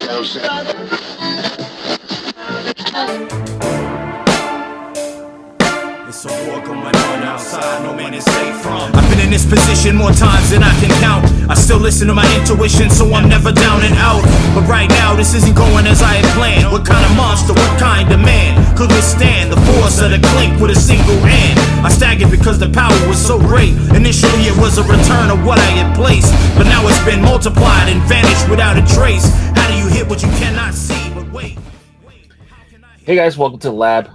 It's a war going on outside, no man is safe from. I've been in this position more times than I can count. I still listen to my intuition, so I'm never down and out. But right now, this isn't going as I had planned. What kind of monster, what kind of man could withstand the force of the clink with a single hand? I staggered because the power was so great. Initially, it was a return of what I had placed, but now it's been multiplied and vanished without a trace. How do you hit what you cannot see? But wait. Hey guys, welcome to the lab.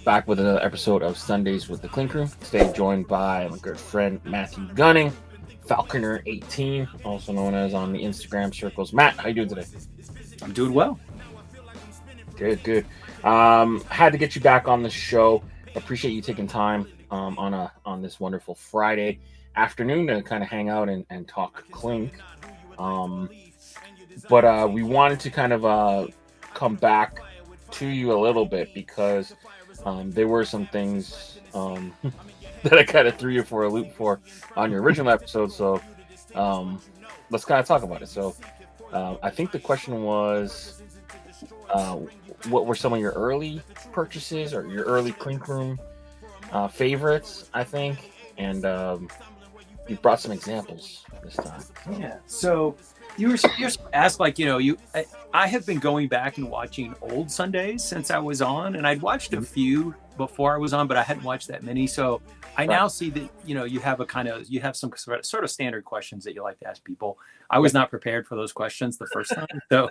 Back with another episode of Sundaze with the Clink Room. Today joined by my good friend Matthew Gunning, Falconer18, also known as on the Instagram circles. Matt, how you doing today? I'm doing well. Good. Had to get you back on the show. Appreciate you taking time on this wonderful Friday afternoon to kind of hang out and talk Clink. But we wanted to kind of come back to you a little bit because there were some things that I kind of threw you for a loop for on your original episode. So let's kind of talk about it. So I think the question was, what were some of your early purchases or your early Clink Room favorites, I think. And you brought some examples this time. Yeah. So you were asked, like, I have been going back and watching old Sundays since I was on, and I'd watched a few before I was on, but I hadn't watched that many. So I now see that, you have some sort of standard questions that you like to ask people. I was not prepared for those questions the first time. So,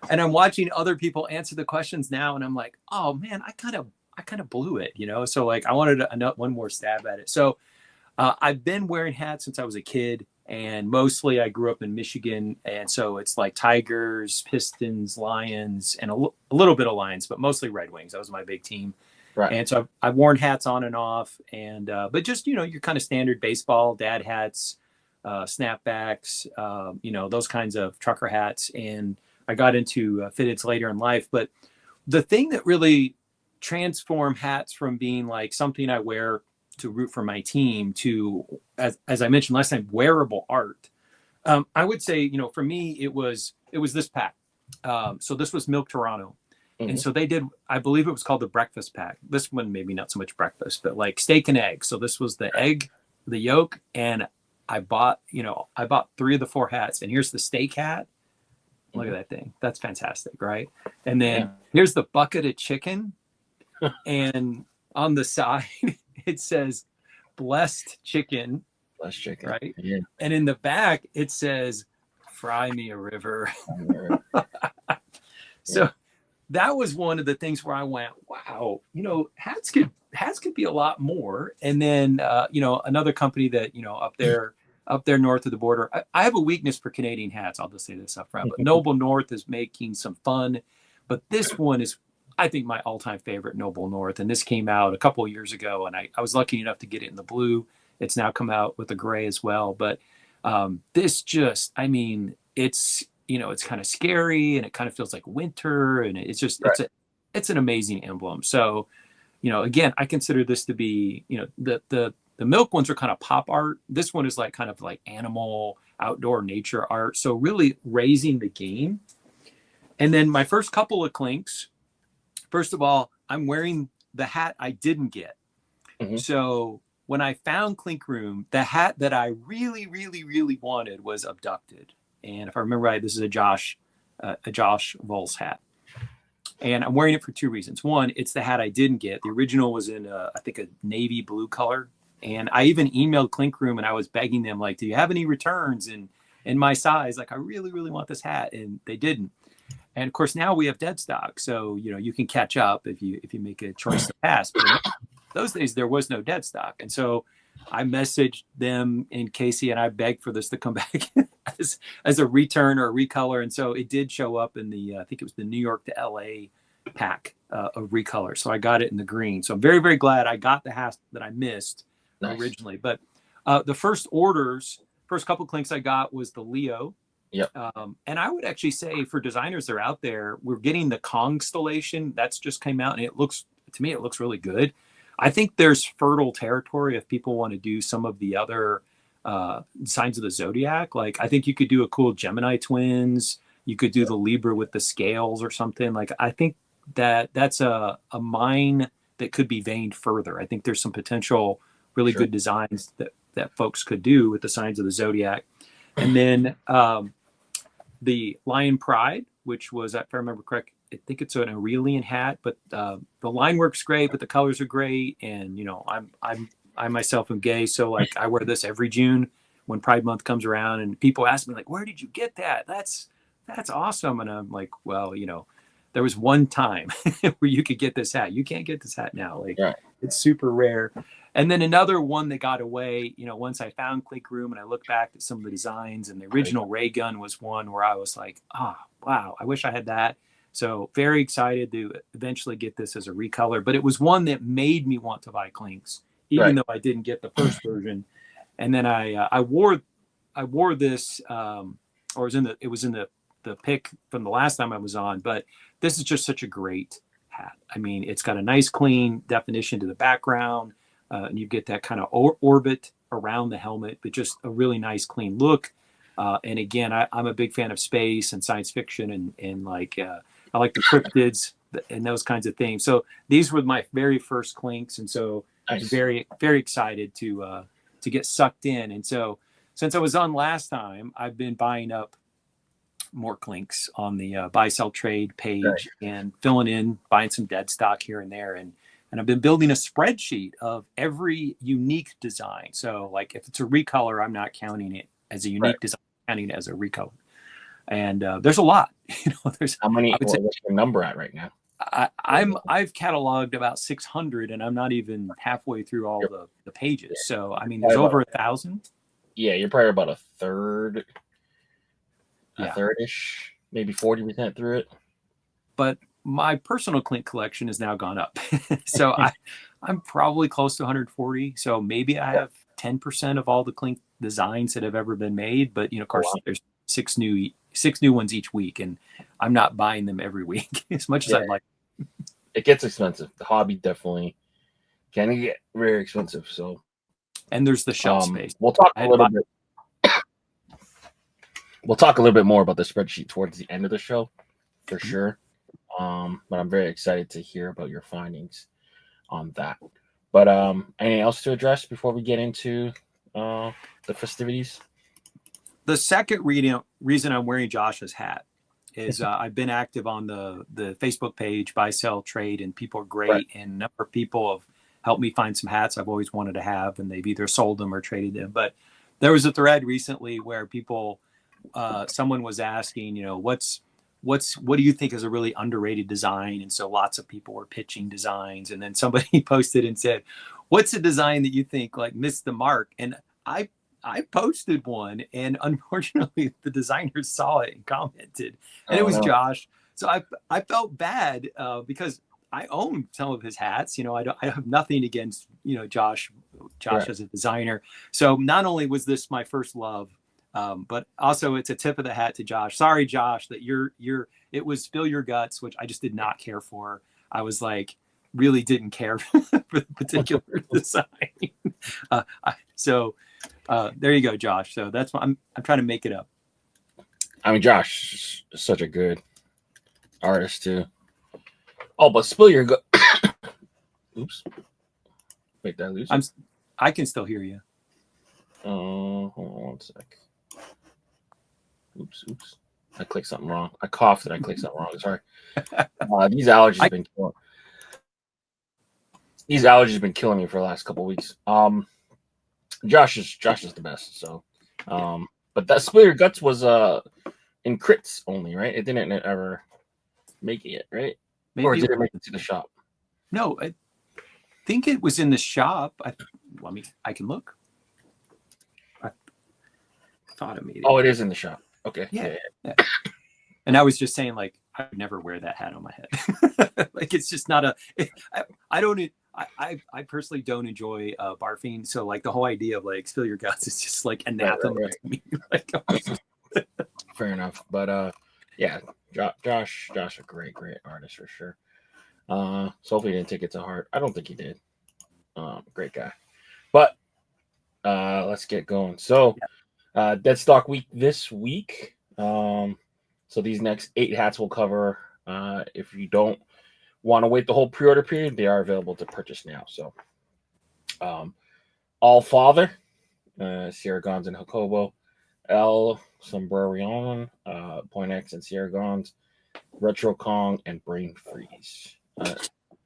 and I'm watching other people answer the questions now, and I'm like, oh man, I kind of blew it, So like, I wanted one more stab at it. So I've been wearing hats since I was a kid. And mostly I grew up in Michigan. And so it's like Tigers, Pistons, Lions, and a little bit of Lions, but mostly Red Wings. That was my big team. Right. And so I've worn hats on and off. And but just, your kind of standard baseball, dad hats, snapbacks, those kinds of trucker hats. And I got into fitteds later in life. But the thing that really transformed hats from being like something I wear to root for my team to, as I mentioned last time, wearable art. I would say, for me, it was this pack. So this was Milk Toronto. Mm-hmm. And so they did, I believe it was called the breakfast pack. This one, maybe not so much breakfast, but like steak and egg. So this was the egg, the yolk. And I bought 3 of the 4 hats, and here's the steak hat. Look at that thing. That's fantastic. Right. And then here's the bucket of chicken. And on the side, it says blessed chicken. Blessed chicken. Right. Yeah. And in the back, it says fry me a river. So that was one of the things where I went, wow, hats could be a lot more. And then, another company that, up there north of the border, I have a weakness for Canadian hats. I'll just say this up front, but Noble North is making some fun, but this one is, I think, my all-time favorite, Noble North. And this came out a couple of years ago, and I was lucky enough to get it in the blue. It's now come out with the gray as well. But this just, it's, it's kind of scary, and it kind of feels like winter, and it's just, right. It's an amazing emblem. So, again, I consider this to be, the milk ones are kind of pop art. This one is like kind of like animal, outdoor nature art. So really raising the game. And then my first couple of Clinks, first of all, I'm wearing the hat I didn't get. Mm-hmm. So when I found Clink Room, the hat that I really, really, really wanted was Abducted. And if I remember right, this is a Josh Volz hat. And I'm wearing it for 2 reasons. One, it's the hat I didn't get. The original was in, I think, a navy blue color. And I even emailed Clink Room, and I was begging them, like, do you have any returns in my size? Like, I really, really want this hat. And they didn't. And of course, now we have dead stock. So, you can catch up if you make a choice to pass. But those days, there was no dead stock. And so I messaged them in Casey, and I begged for this to come back as a return or a recolor. And so it did show up in the, I think it was the New York to LA pack of recolor. So I got it in the green. So I'm very, very glad I got the hat that I missed originally. But the first couple Clinks I got was the Leo. Yep. And I would actually say for designers that are out there, we're getting the Constellation that's just came out, and it looks really good. I think there's fertile territory if people want to do some of the other signs of the zodiac. Like, I think you could do a cool Gemini twins. you could do the Libra with the scales or something. Like, I think that's a mine that could be veined further. I think there's some potential really good designs that folks could do with the signs of the zodiac. And then the Lion Pride, which was, if I remember correct, I think it's an Aurelian hat, but the line work's great, but the colors are great. And, you know, I myself am gay, so like I wear this every June when Pride Month comes around, and people ask me like, where did you get that? That's awesome. And I'm like, well, you know, there was one time where you could get this hat. You can't get this hat now. Like, it's super rare. And then another one that got away, you know, once I found Clink Room and I looked back at some of the designs, and the original ray gun was one where I was like, wow, I wish I had that. So very excited to eventually get this as a recolor. But it was one that made me want to buy Clinks, even though I didn't get the first version. And then I wore this, or it was in the pic from the last time I was on. But this is just such a great hat. I mean, it's got a nice clean definition to the background. And you get that kind of orbit around the helmet, but just a really nice clean look. And again, I'm a big fan of space and science fiction, and like I like the cryptids and those kinds of things. So these were my very first Clinks, and so I was very, very excited to get sucked in. And so since I was on last time, I've been buying up more Clinks on the buy sell trade page and filling in, buying some dead stock here and there, and I've been building a spreadsheet of every unique design. So like if it's a recolor, I'm not counting it as a unique design, I'm counting it as a recolor. And there's a lot. You know, there's how many? What's your number at right now? I've cataloged about 600, and I'm not even halfway through all the pages. So I mean, there's over 1,000. Yeah, you're probably about a third, third-ish, maybe 40% through it. But my personal Clink collection has now gone up. So I'm probably close to 140. So maybe I have 10% of all the Clink designs that have ever been made. But, you know, of course, there's six new ones each week, and I'm not buying them every week as much as I'd like. It gets expensive. The hobby definitely can get very expensive. So, and there's the shelf space. We'll talk a little bit. We'll talk a little bit more about the spreadsheet towards the end of the show, for sure. But I'm very excited to hear about your findings on that. But anything else to address before we get into the festivities? The second reason I'm wearing Josh's hat is I've been active on the Facebook page, buy, sell, trade, and people are great. And a number of people have helped me find some hats I've always wanted to have, and they've either sold them or traded them. But there was a thread recently where someone was asking, you know, what do you think is a really underrated design? And so lots of people were pitching designs, and then somebody posted and said, what's a design that you think like missed the mark? And I posted one, and unfortunately the designer saw it and commented, and it was Josh. So I felt bad because I own some of his hats. You know, I have nothing against, you know, Josh as a designer. So not only was this my first love, but also it's a tip of the hat to Josh. Sorry, Josh, that it was Spill Your Guts, which I just did not care for. I was like, really didn't care for the particular design. So there you go, Josh. So that's what I'm trying to make it up. I mean, Josh is such a good artist too. Oh, but Spill Your Guts. Oops. Wait, did I lose it? I can still hear you. Hold on one sec. Oops. I clicked something wrong. I coughed and I clicked something wrong. Sorry. These allergies have been killing. These allergies have been killing me for the last couple of weeks. Josh is the best. So, but that Spill Your Guts was in Critz only, right? It didn't ever make it, right? Maybe or did it make it to the shop? No, I think it was in the shop. I can look. I thought it made it. Oh, it is in the shop. Okay. Yeah. And I was just saying, like, I would never wear that hat on my head. Like, it's just not I personally don't enjoy barfing. So, like, the whole idea of like Spill Your Guts is just like anathema to me. Like, fair enough. But yeah, Josh, a great artist for sure. So hopefully he didn't take it to heart. I don't think he did. Great guy. But let's get going. So dead stock week this week. So these next 8 hats will cover. If you don't want to wait the whole pre-order period, they are available to purchase now. So, All Father, Sierra Gons and Jacobo, El Sombrerion, Point X and Sierra Gons, Retro Kong, and Brain Freeze.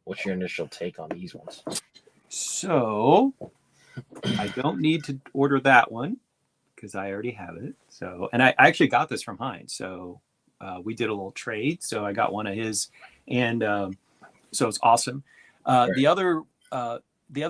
What's your initial take on these ones? So I don't need to order that one because I already have it. So, and I actually got this from Heinz. So we did a little trade. So I got one of his, and so it's awesome. Right. The other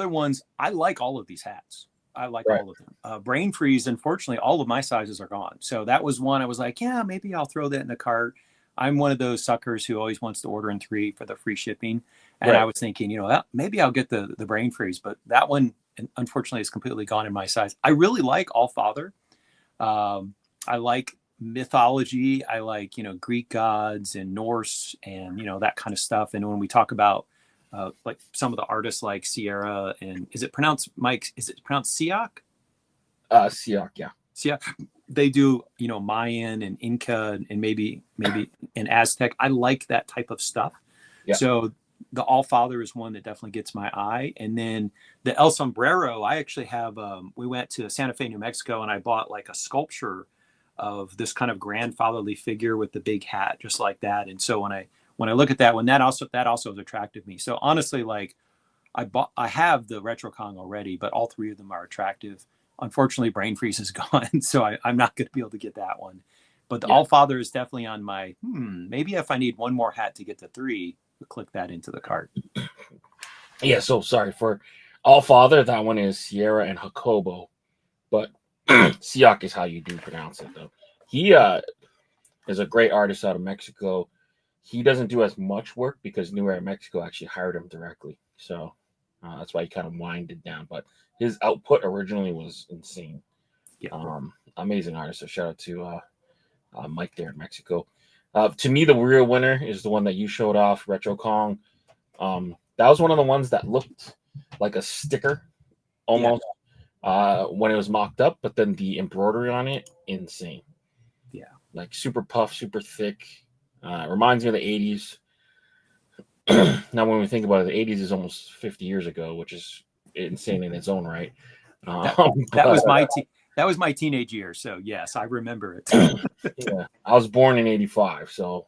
ones, I like all of these hats. I like all of them. Brain Freeze, unfortunately, all of my sizes are gone. So that was one I was like, yeah, maybe I'll throw that in the cart. I'm one of those suckers who always wants to order in 3 for the free shipping. And I was thinking, maybe I'll get the Brain Freeze, but that one, unfortunately, is completely gone in my size. I really like All Father. I like mythology. I like, Greek gods and Norse and, that kind of stuff. And when we talk about like some of the artists like Sierra and is it pronounced Siak? Siak, yeah. Siak. They do, Mayan and Inca and maybe an Aztec. I like that type of stuff. Yeah. So the All Father is one that definitely gets my eye. And then the El Sombrero, I actually have, we went to Santa Fe, New Mexico, and I bought like a sculpture of this kind of grandfatherly figure with the big hat, just like that. And so when I look at that one, that also has attracted me. So honestly, like I have the Retro Kong already, but all 3 of them are attractive. Unfortunately, Brain Freeze is gone, so I'm not going to be able to get that one. But the All Father is definitely on my, maybe if I need one more hat to get to 3, click that into the cart. Yeah, so sorry for All Father. That one is Sierra and Jacobo, but Siak is how you do pronounce it, though. He is a great artist out of Mexico. He doesn't do as much work because New Era Mexico actually hired him directly. So that's why he kind of winded down. But his output originally was insane. Yeah. Amazing artist. So shout out to Mike there in Mexico. To me, the real winner is the one that you showed off, Retro Kong. That was one of the ones that looked like a sticker almost when it was mocked up, but then the embroidery on it, insane. Yeah. Like super puff, super thick. Reminds me of the 80s. Now, when we think about it, the 80s is almost 50 years ago, which is insane in its own right. That was my teenage years. So yes, I remember it. Yeah, I was born in 85, so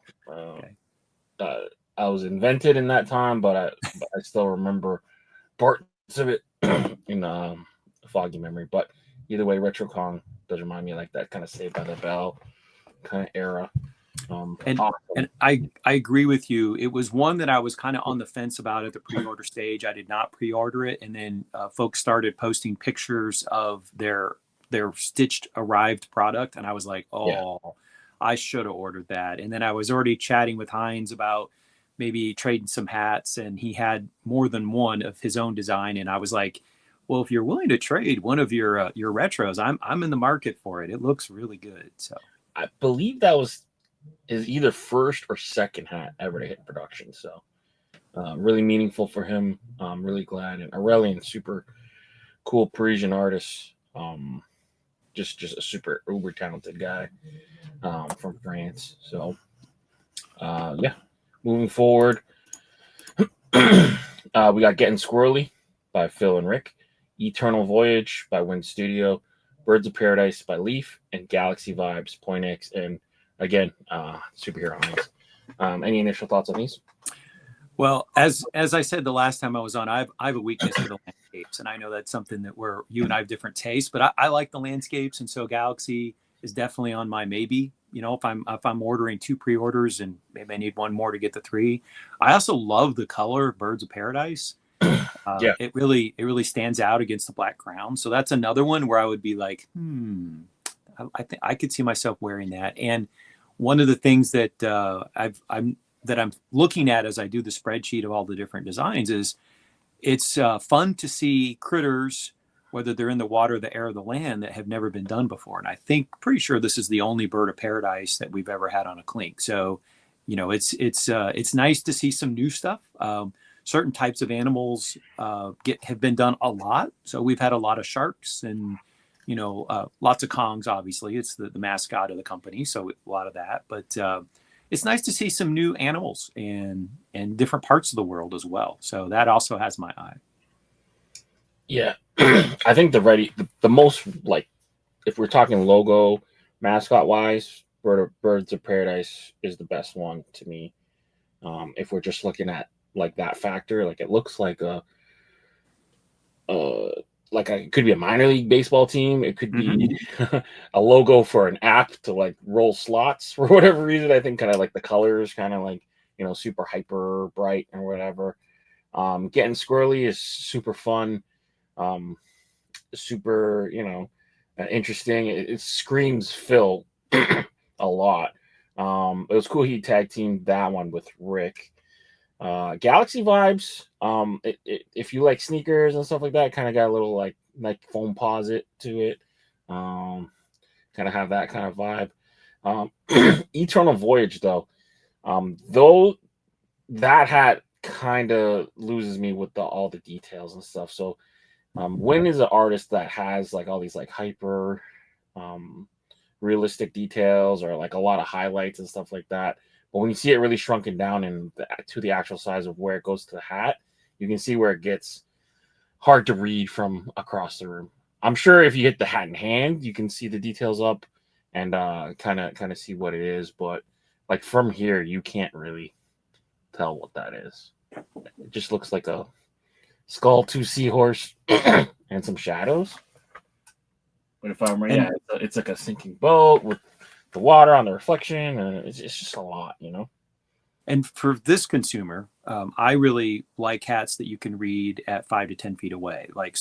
I was invented in that time, but I still remember parts of it in foggy memory. But either way, Retro Kong does remind me of like that kind of Saved by the Bell kind of era. And I agree with you. It was one that I was kind of on the fence about at the pre-order stage. I did not pre-order it, and then folks started posting pictures of their stitched arrived product, and I was like, I should have ordered that. And then I was already chatting with Heinz about maybe trading some hats, and he had more than one of his own design, and I was like, well, if you're willing to trade one of your retros, I'm in the market for it. It looks really good. So I believe that was his either first or second hat ever to hit production. So really meaningful for him. I'm really glad. And Aurelian, super cool Parisian artist. Just a super uber talented guy from France. So moving forward, we got Getting Squirrely by Phil and Rick, Eternal Voyage by Wind Studio, Birds of Paradise by Leaf, and Galaxy Vibes, Point X, and again, superhero Heinz. Any initial thoughts on these? Well, as I said the last time I was on, I have a weakness for the landscapes, and I know that's something that you and I have different tastes, but I like the landscapes, and so Galaxy is definitely on my maybe. If I'm ordering 2 pre-orders and maybe I need one more to get the 3. I also love the color of Birds of Paradise. It really stands out against the black ground. So that's another one where I would be like, I think I could see myself wearing that. And one of the things that I'm looking at as I do the spreadsheet of all the different designs is it's fun to see critters, whether they're in the water, the air, or the land, that have never been done before. And I think pretty sure this is the only Bird of Paradise that we've ever had on a Clink. So, it's nice to see some new stuff. Certain types of animals have been done a lot. So we've had a lot of sharks and lots of Kongs, obviously. It's the mascot of the company, so a lot of that. But it's nice to see some new animals in different parts of the world as well. So that also has my eye. Yeah, I think the most, like, if we're talking logo mascot wise, Birds of Paradise is the best one to me. If we're just looking at like that factor, like it looks like it could be a minor league baseball team. It could be a logo for an app to like roll slots for whatever reason. I think kind of like the colors, kind of like, super hyper bright or whatever. Getting squirrely is super fun. Super, interesting. It screams Phil a lot. It was cool he tag teamed that one with Rick. Galaxy vibes. If you like sneakers and stuff like that, kind of got a little like foam posit to it. Kind of have that kind of vibe. Eternal Voyage though that hat kind of loses me with all the details and stuff. So Win is an artist that has like all these like hyper realistic details or like a lot of highlights and stuff like that. But when you see it really shrunken down to the actual size of where it goes to the hat, you can see where it gets hard to read from across the room. I'm sure if you hit the hat in hand, you can see the details up and kind of see what it is. But like from here, you can't really tell what that is. It just looks like a skull, two seahorse, and some shadows. But if I'm right, it's like a sinking boat with the water on the reflection, and it's just a lot, And for this consumer, I really like hats that you can read at 5 to 10 feet away. Like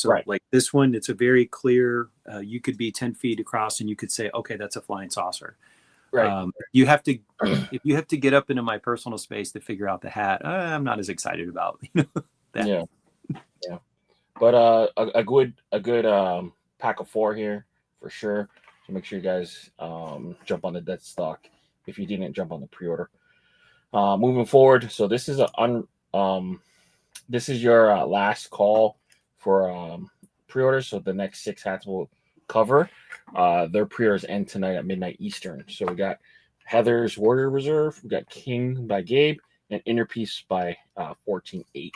this one, it's a very clear. You could be 10 feet across, and you could say, "Okay, that's a flying saucer." Right. You have to, if you have to get up into my personal space to figure out the hat, I'm not as excited about that. Yeah. But a good pack of 4 here for sure. So make sure you guys jump on the dead stock if you didn't jump on the pre-order. Moving forward, so this is this is your last call for pre-orders. So the next 6 hats will cover. Their pre-orders end tonight at midnight Eastern. So we got Heather's Warrior Reserve, we got King by Gabe, and Inner Peace by 14-8.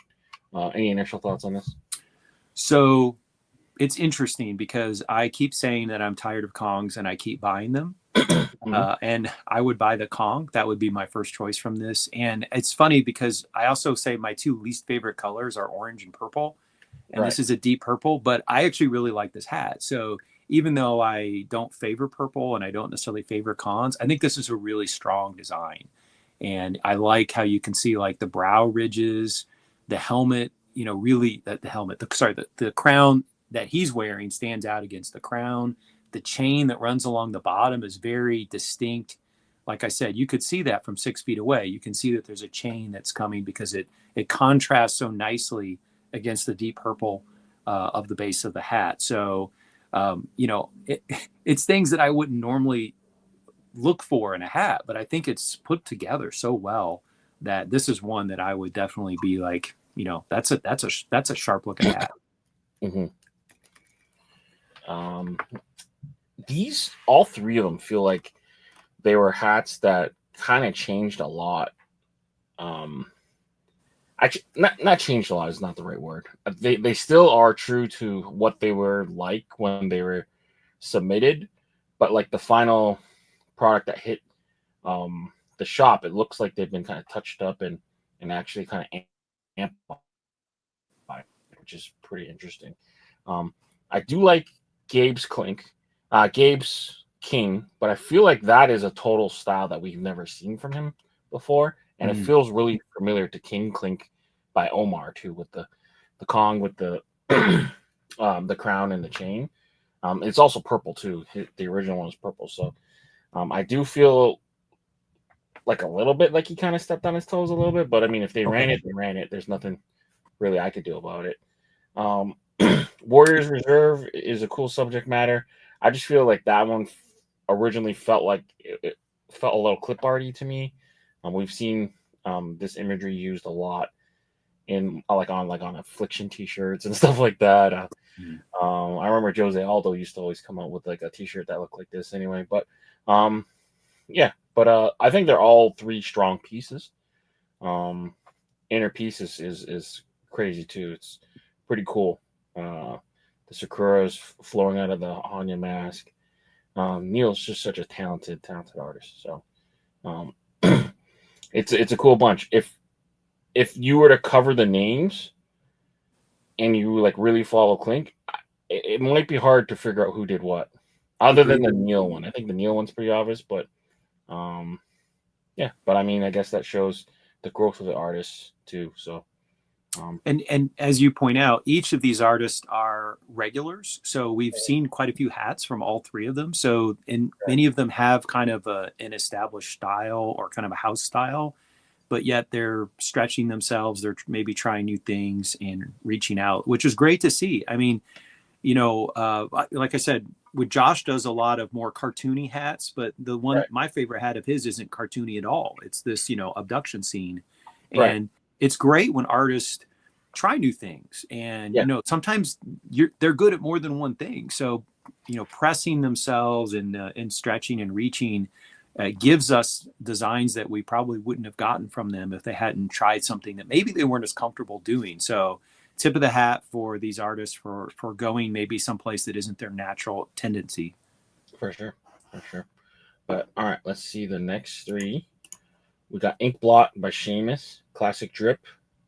Any initial thoughts on this? So it's interesting because I keep saying that I'm tired of Kongs and I keep buying them. And I would buy the Kong. That would be my first choice from this. And it's funny because I also say my 2 least favorite colors are orange and purple. And this is a deep purple, but I actually really like this hat. So even though I don't favor purple and I don't necessarily favor Kongs, I think this is a really strong design. And I like how you can see like the brow ridges, the helmet, really the crown that he's wearing stands out against the crown. The chain that runs along the bottom is very distinct. Like I said, you could see that from 6 feet away. You can see that there's a chain that's coming because it contrasts so nicely against the deep purple of the base of the hat. So, it's things that I wouldn't normally look for in a hat, but I think it's put together so well that this is one that I would definitely be like, that's a sharp looking hat. These, all 3 of them feel like they were hats that kind of changed a lot. Actually, not changed a lot is not the right word. They still are true to what they were like when they were submitted, but like the final product that hit the shop, it looks like they've been kind of touched up and actually kind of amplified, which is pretty interesting. I do like Gabe's King, but I feel like that is a total style that we've never seen from him before, and it feels really familiar to King Clink by Omar too, with the Kong with the the crown and the chain. It's also purple too. The original one was purple, so I do feel like a little bit like he kind of stepped on his toes a little bit. But I mean, if they ran it, they ran it. There's nothing really I could do about it. Warriors Reserve is a cool subject matter. I just feel like that one originally felt like it felt a little clip arty to me. We've seen this imagery used a lot in on Affliction t-shirts and stuff like that. I remember Jose Aldo used to always come out with like a t-shirt that looked like this anyway. But yeah, but I think they're all three strong pieces. Inner piece is crazy too. It's pretty cool. The Sakura's flowing out of the Anya mask. Neil's just such a talented artist. So it's a cool bunch. If you were to cover the names and you like really follow Clink, it might be hard to figure out who did what. Other than the Neil one. I think the Neil one's pretty obvious, but yeah. But I mean, I guess that shows the growth of the artists too. So and as you point out, each of these artists are regulars. So we've seen quite a few hats from all three of them. So and many of them have kind of an established style or kind of a house style, but yet they're stretching themselves. They're maybe trying new things and reaching out, which is great to see. I mean, you know, like I said, with Josh does a lot of more cartoony hats, but the one, my favorite hat of his isn't cartoony at all. It's this, you know, abduction scene. And it's great when artists try new things. And, you know, sometimes they're good at more than one thing. So, you know, pressing themselves and stretching and reaching gives us designs that we probably wouldn't have gotten from them if they hadn't tried something that maybe they weren't as comfortable doing. So tip of the hat for these artists for going maybe someplace that isn't their natural tendency. For sure. But all right, let's see the next three. We got Ink Blot by Seamus, Classic Drip,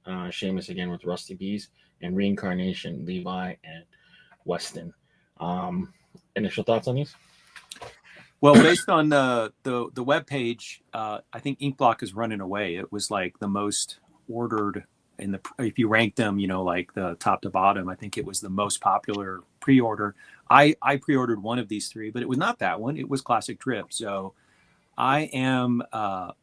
Seamus again with Rusty Bees, and Reincarnation, Levi and Weston. Initial thoughts on these? Well, based on the web page, I think Ink Block is running away. It was like the most ordered in the, if you rank them, you know, like the top to bottom, I think it was the most popular pre-order. I pre-ordered one of these three, but it was not that one. It was Classic Drip. So I am a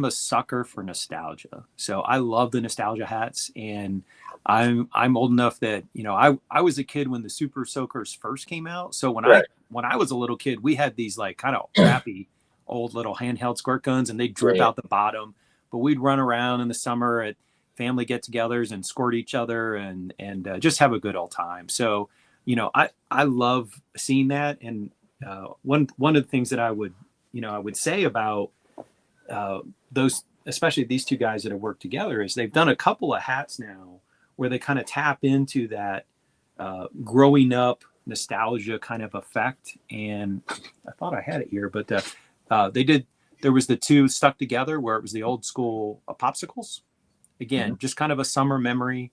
sucker for nostalgia. So I love the nostalgia hats, and I'm old enough that, you know, I was a kid when the Super Soakers first came out. So when I was a little kid, we had these like kind of crappy old little handheld squirt guns, and they drip out the bottom. But we'd run around in the summer at family get-togethers and squirt each other and just have a good old time. So, you know, I love seeing that. And one of the things that I would say about those, especially these two guys that have worked together, is they've done a couple of hats now where they kind of tap into that growing up nostalgia kind of effect. And I thought I had it here, but they did. There was the two Stuck Together where it was the old school popsicles. Again, just kind of a summer memory,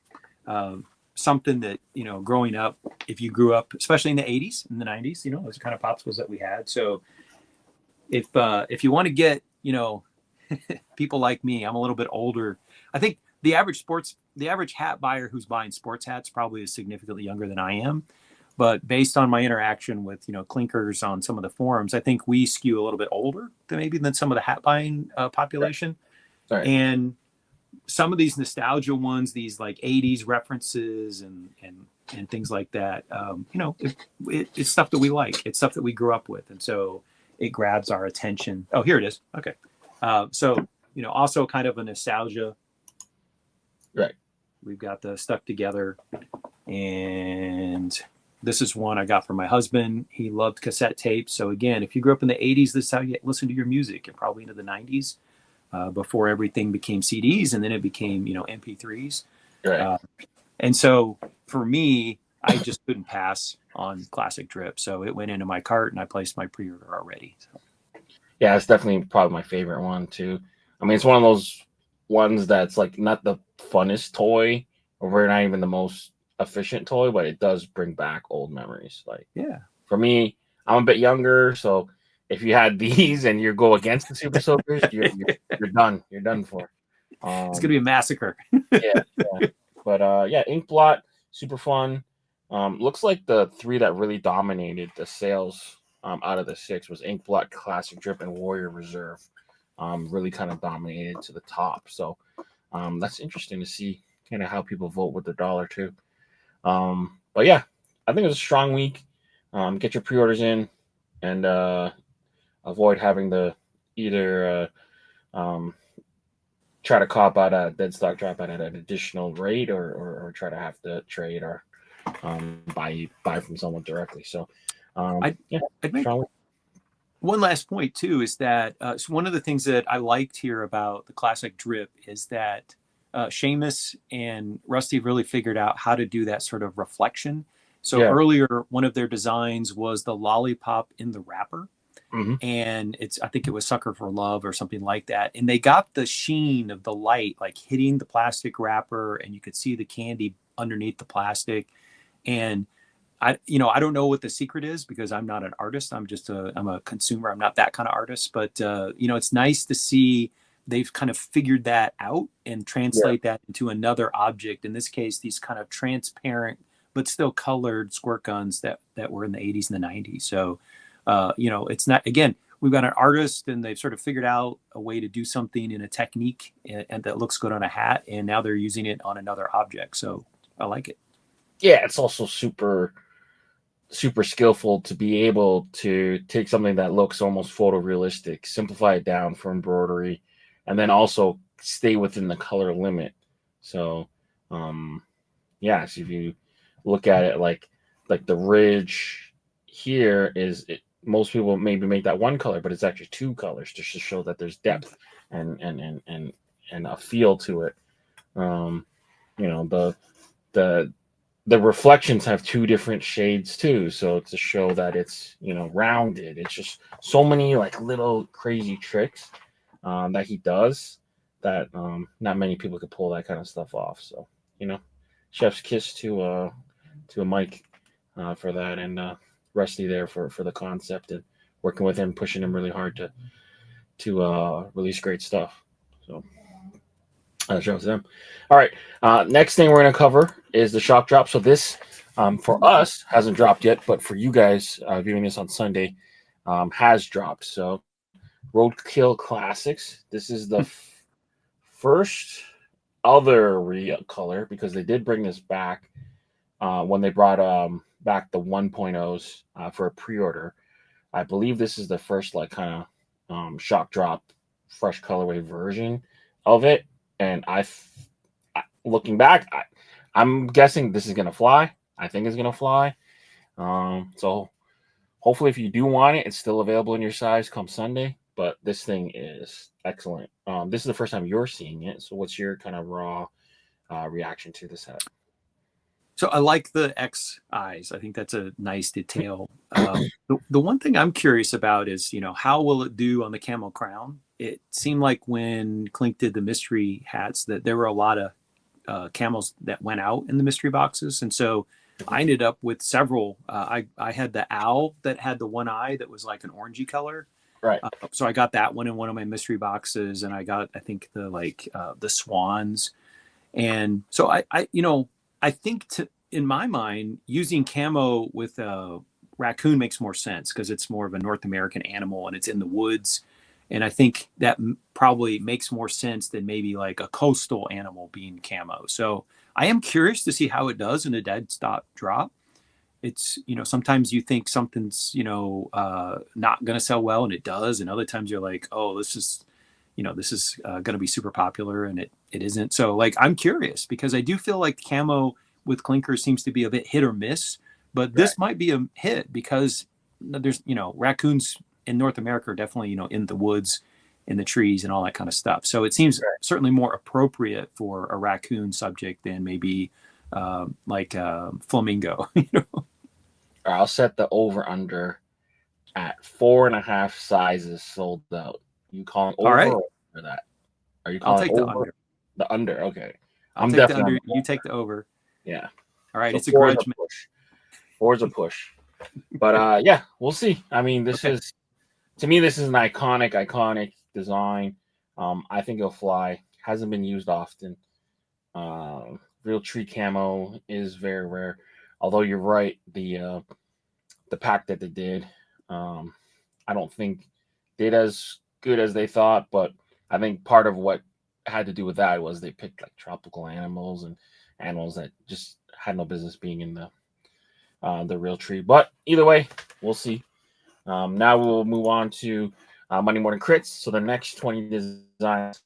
something that, you know, growing up, if you grew up, especially in the 80s and the 90s, you know, those kind of popsicles that we had. So if you want to get, you know, people like me, I'm a little bit older. I think the average hat buyer who's buying sports hats probably is significantly younger than I am. But based on my interaction with, you know, clinkers on some of the forums, I think we skew a little bit older than some of the hat buying population. Right. And some of these nostalgia ones, these like 80s references and things like that, you know, it's stuff that we like. It's stuff that we grew up with. And so it grabs our attention. Oh, here it is. Okay. So, you know, also kind of a nostalgia. Right. We've got the Stuck Together. And this is one I got from my husband. He loved cassette tapes. So again, if you grew up in the 80s, this is how you listen to your music, and probably into the 90s. Before everything became CDs, and then it became, you know, MP3s. Right. And so for me, I just couldn't pass on Classic Drip. So it went into my cart, and I placed my pre-order already. So. Yeah, it's definitely probably my favorite one too. I mean, it's one of those ones that's like not the funnest toy, or we're not even the most efficient toy, but it does bring back old memories. Like, yeah, for me, I'm a bit younger, so if you had these and you go against the Super Soakers, you're done. You're done for. It's gonna be a massacre. yeah. But yeah, Ink Blot, super fun. Looks like the three that really dominated the sales out of the six was Ink Blot, Classic Drip, and Warrior Reserve. Really kind of dominated to the top. So that's interesting to see kind of how people vote with the dollar too. But yeah, I think it was a strong week. Get your pre-orders in, and avoid having the either try to cop out a dead stock drop at an additional rate, or try to have to trade or buy from someone directly. So yeah, I'd make strongly. one last point too is that so one of the things that I liked here about the classic drip is that Seamus and Rusty have really figured out how to do that sort of reflection. So Yeah. earlier, one of their designs was the lollipop in the wrapper, Hmm. and I think it was Sucker for Love or something like that. And they got the sheen of the light like hitting the plastic wrapper, and you could see the candy underneath the plastic. And I don't know what the secret is because I'm not an artist. I'm a consumer. I'm not that kind of artist, but it's nice to see they've kind of figured that out and Yeah. translate that into another object. In this case, these kind of transparent but still colored squirt guns that were in the 80s and the 90s. So, it's not, again, we've got an artist and they've sort of figured out a way to do something in a technique and that looks good on a hat. And now they're using it on another object. So I like it. Yeah, it's also super skillful to be able to take something that looks almost photorealistic, simplify it down for embroidery, and then also stay within the color limit. So, so if you look at it like the ridge here most people maybe make that one color, but it's actually two colors just to show that there's depth and a feel to it. Um, the the reflections have two different shades too, so to show that it's rounded. It's just so many like little crazy tricks that he does that not many people could pull that kind of stuff off. So chef's kiss to Mike for that, and Rusty there for the concept and working with him, pushing him really hard to release great stuff. So shows them. All right. Next thing we're going to cover is the shock drop. So this, for us, hasn't dropped yet, but for you guys viewing this on Sunday, has dropped. So Roadkill Classics. This is the first other color because they did bring this back when they brought back the 1.0s for a pre-order. I believe this is the first like kind of shock drop fresh colorway version of it. And looking back, I'm guessing this is gonna fly. I think it's gonna fly. So hopefully, if you do want it, it's still available in your size come Sunday. But this thing is excellent. This is the first time you're seeing it. So what's your kind of raw reaction to this hat? So I like the X eyes. I think that's a nice detail. The one thing I'm curious about is, how will it do on the camel crown? It seemed like when Clink did the mystery hats that there were a lot of camels that went out in the mystery boxes. And so I ended up with several. I had the owl that had the one eye that was like an orangey color. Right. So I got that one in one of my mystery boxes, and I got, I think, the swans. And so I think in my mind, using camo with a raccoon makes more sense because it's more of a North American animal and it's in the woods. And I think that probably makes more sense than maybe like a coastal animal being camo. So I am curious to see how it does in a dead stock drop. It's, sometimes you think something's, not going to sell well and it does. And other times you're like, oh, this is going to be super popular, and it isn't. So like, I'm curious because I do feel like camo with Clinker seems to be a bit hit or miss, but this might be a hit because there's, raccoons in North America are definitely, in the woods, in the trees and all that kind of stuff. So it seems certainly more appropriate for a raccoon subject than maybe flamingo, I'll set the over under at 4.5 sizes sold out. You calling over or under that? Are you calling I'll take over? The under, okay. I'll take the under. You take the over. Yeah. All right. So it's a grudge. Four's a push. But we'll see. I mean, this is an iconic design. I think it'll fly. Hasn't been used often. Real tree camo is very rare. Although you're right, the pack that they did, I don't think did as good as they thought, but I think part of what had to do with that was they picked like tropical animals and animals that just had no business being in the real tree. But either way, we'll see. Now we'll move on to Monday Morning Critz. So the next 20 designs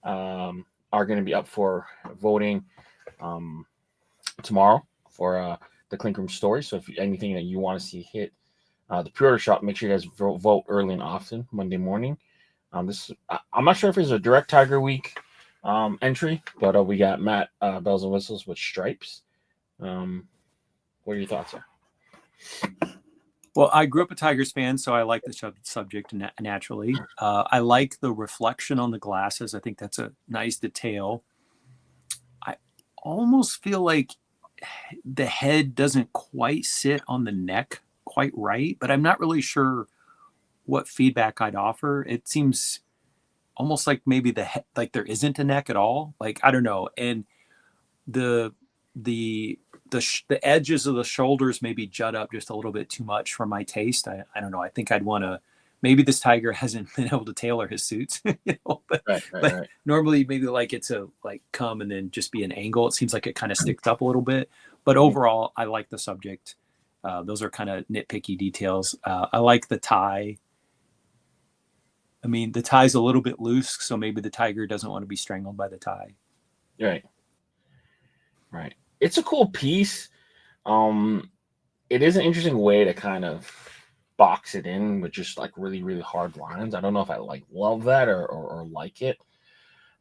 are going to be up for voting tomorrow for the Clink Room story. So if anything that you want to see hit the pre-order shop, make sure you guys vote early and often Monday morning. I'm not sure if it's a direct Tiger Week entry, but we got Matt Bells and Whistles with stripes. What are your thoughts there? Well, I grew up a Tigers fan, so I like the subject naturally. I like the reflection on the glasses. I think that's a nice detail. I almost feel like the head doesn't quite sit on the neck quite right, but I'm not really sure what feedback I'd offer. It seems almost like maybe like there isn't a neck at all. Like, I don't know. And the edges of the shoulders maybe jut up just a little bit too much for my taste. I don't know. I think I'd want to, maybe this Tiger hasn't been able to tailor his suits, but normally maybe like it's a like come and then just be an angle. It seems like it kind of sticks up a little bit, but overall I like the subject. Those are kind of nitpicky details. I like the tie. I mean, the tie's a little bit loose, so maybe the Tiger doesn't want to be strangled by the tie. Right. It's a cool piece. It is an interesting way to kind of box it in with just like really, really hard lines. I don't know if I love that or like it.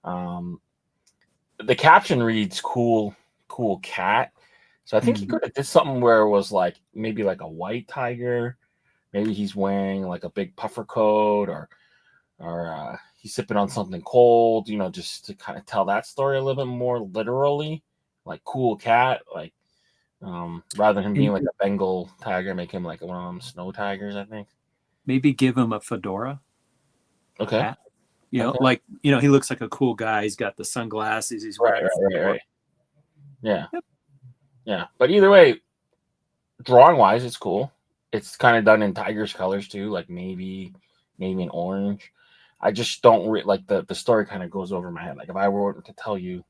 The caption reads cool cat. So I think he could have did something where it was like maybe like a white tiger. Maybe he's wearing like a big puffer coat or he's sipping on something cold, just to kind of tell that story a little bit more literally, like cool cat, like rather than him being like a Bengal tiger, make him like one of them snow tigers, I think. Maybe give him a fedora. Okay. Hat. Like, he looks like a cool guy. He's got the sunglasses. He's wearing right. Yeah. Yep. Yeah. But either way, drawing wise, it's cool. It's kind of done in Tiger's colors too, like maybe an orange. I just don't like the story kind of goes over my head. Like if I were to tell you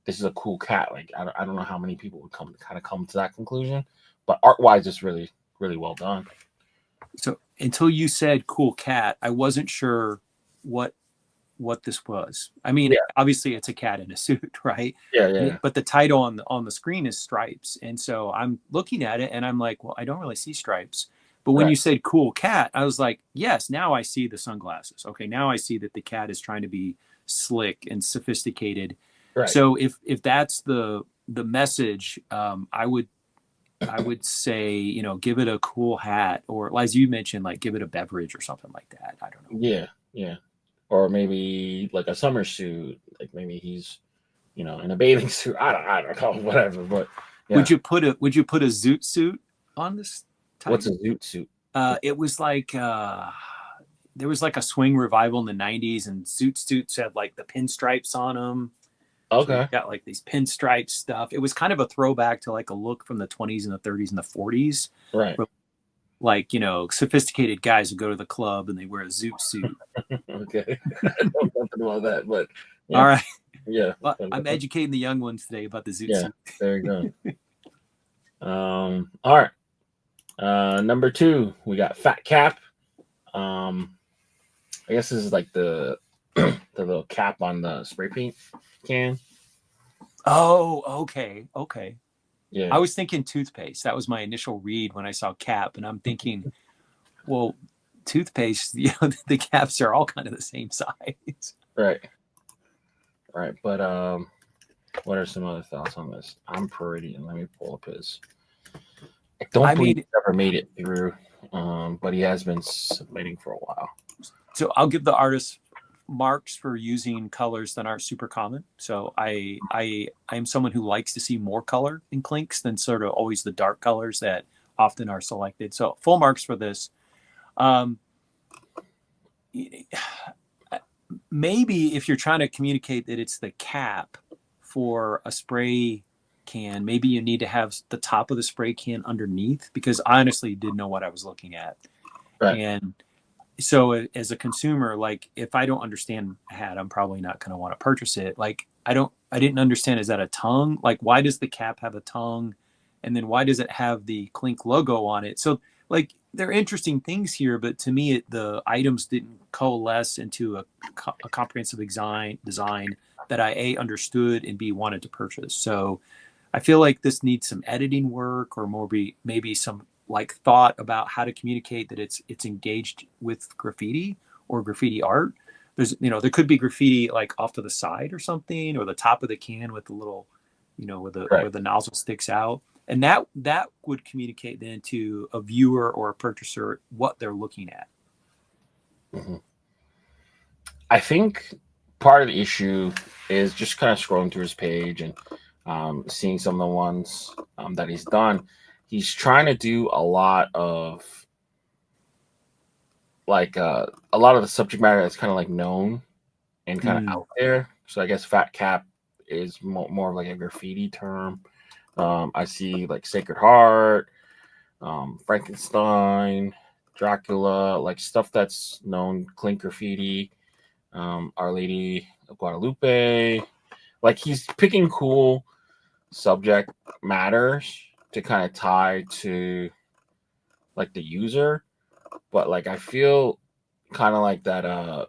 this is a cool cat, like I don't know how many people would come to that conclusion. But art wise, it's really, really well done. So until you said cool cat, I wasn't sure what this was. I mean, Obviously it's a cat in a suit, right? Yeah. But the title on the screen is stripes. And so I'm looking at it and I'm like, well, I don't really see stripes. But when you said cool cat, I was like, yes, now I see the sunglasses. Okay, now I see that the cat is trying to be slick and sophisticated. Right. So if that's the message, I would say, give it a cool hat, or as you mentioned, like give it a beverage or something like that. I don't know. Yeah. Or maybe like a summer suit, like maybe he's, in a bathing suit. I don't know, whatever. But would you put a zoot suit on this Tiger? What's a zoot suit? It was like there was like a swing revival in the 90s, and zoot suits had like the pinstripes on them. Okay. So got like these pinstripe stuff. It was kind of a throwback to like a look from the 20s and the 30s and the 40s. Right. Where, like, sophisticated guys who go to the club and they wear a zoot suit. Okay. I don't know nothing about that, but all right. Yeah. Well, I'm educating the young ones today about the zoot suit. There you go. All right. Number 2, we got Fat Cap. I guess this is like the little cap on the spray paint can. Oh, okay. Yeah. I was thinking toothpaste. That was my initial read when I saw cap, and I'm thinking, well, toothpaste, the caps are all kind of the same size. Right. But what are some other thoughts on this? I'm pretty, and let me pull up his. I don't believe he's ever made it through, but he has been submitting for a while. So I'll give the artist marks for using colors that aren't super common. So I'm someone who likes to see more color in Clinks than sort of always the dark colors that often are selected. So full marks for this. Maybe if you're trying to communicate that it's the cap for a spray can, maybe you need to have the top of the spray can underneath, because I honestly didn't know what I was looking at. Right. And so as a consumer, like if I don't understand a hat, I'm probably not going to want to purchase it. Like I didn't understand, is that a tongue? Like why does the cap have a tongue? And then why does it have the Clink logo on it? So like there are interesting things here, but to me, the items didn't coalesce into a comprehensive design that I A, understood, and B, wanted to purchase. So I feel like this needs some editing work, or maybe some like thought about how to communicate that it's engaged with graffiti or graffiti art. There's, there could be graffiti like off to the side or something, or the top of the can with the little, where the nozzle sticks out. And that would communicate then to a viewer or a purchaser what they're looking at. Mm-hmm. I think part of the issue is just kind of scrolling through his page and seeing some of the ones that he's done. He's trying to do a lot of the subject matter that's kind of like known and kind of out there. So I guess Fat Cap is more of like a graffiti term. I see like Sacred Heart, Frankenstein, Dracula, like stuff that's known, Clink Graffiti, Our Lady of Guadalupe. Like he's picking cool subject matters to kind of tie to like the user, but like I feel kind of like that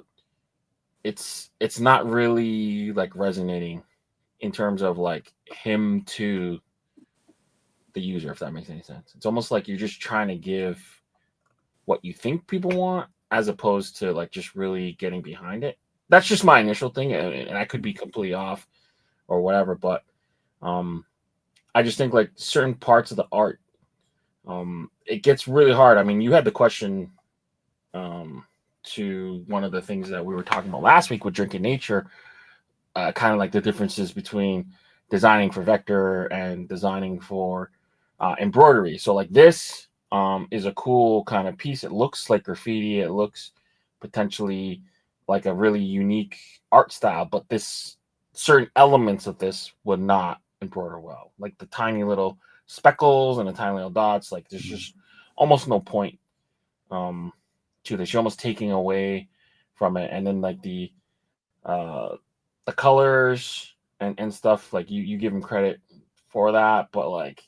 it's not really like resonating in terms of like him to the user, if that makes any sense. It's almost like you're just trying to give what you think people want as opposed to like just really getting behind it. That's just my initial thing, and I could be completely off or whatever, but I just think like certain parts of the art, it gets really hard. I mean, you had the question to one of the things that we were talking about last week with Drinking Nature, kind of like the differences between designing for vector and designing for embroidery. So like this is a cool kind of piece. It looks like graffiti. It looks potentially like a really unique art style, but this certain elements of this would not embroider well. Like the tiny little speckles and the tiny little dots. Like there's just almost no point to this. You're almost taking away from it. And then like the colors and stuff, like you give him credit for that, but like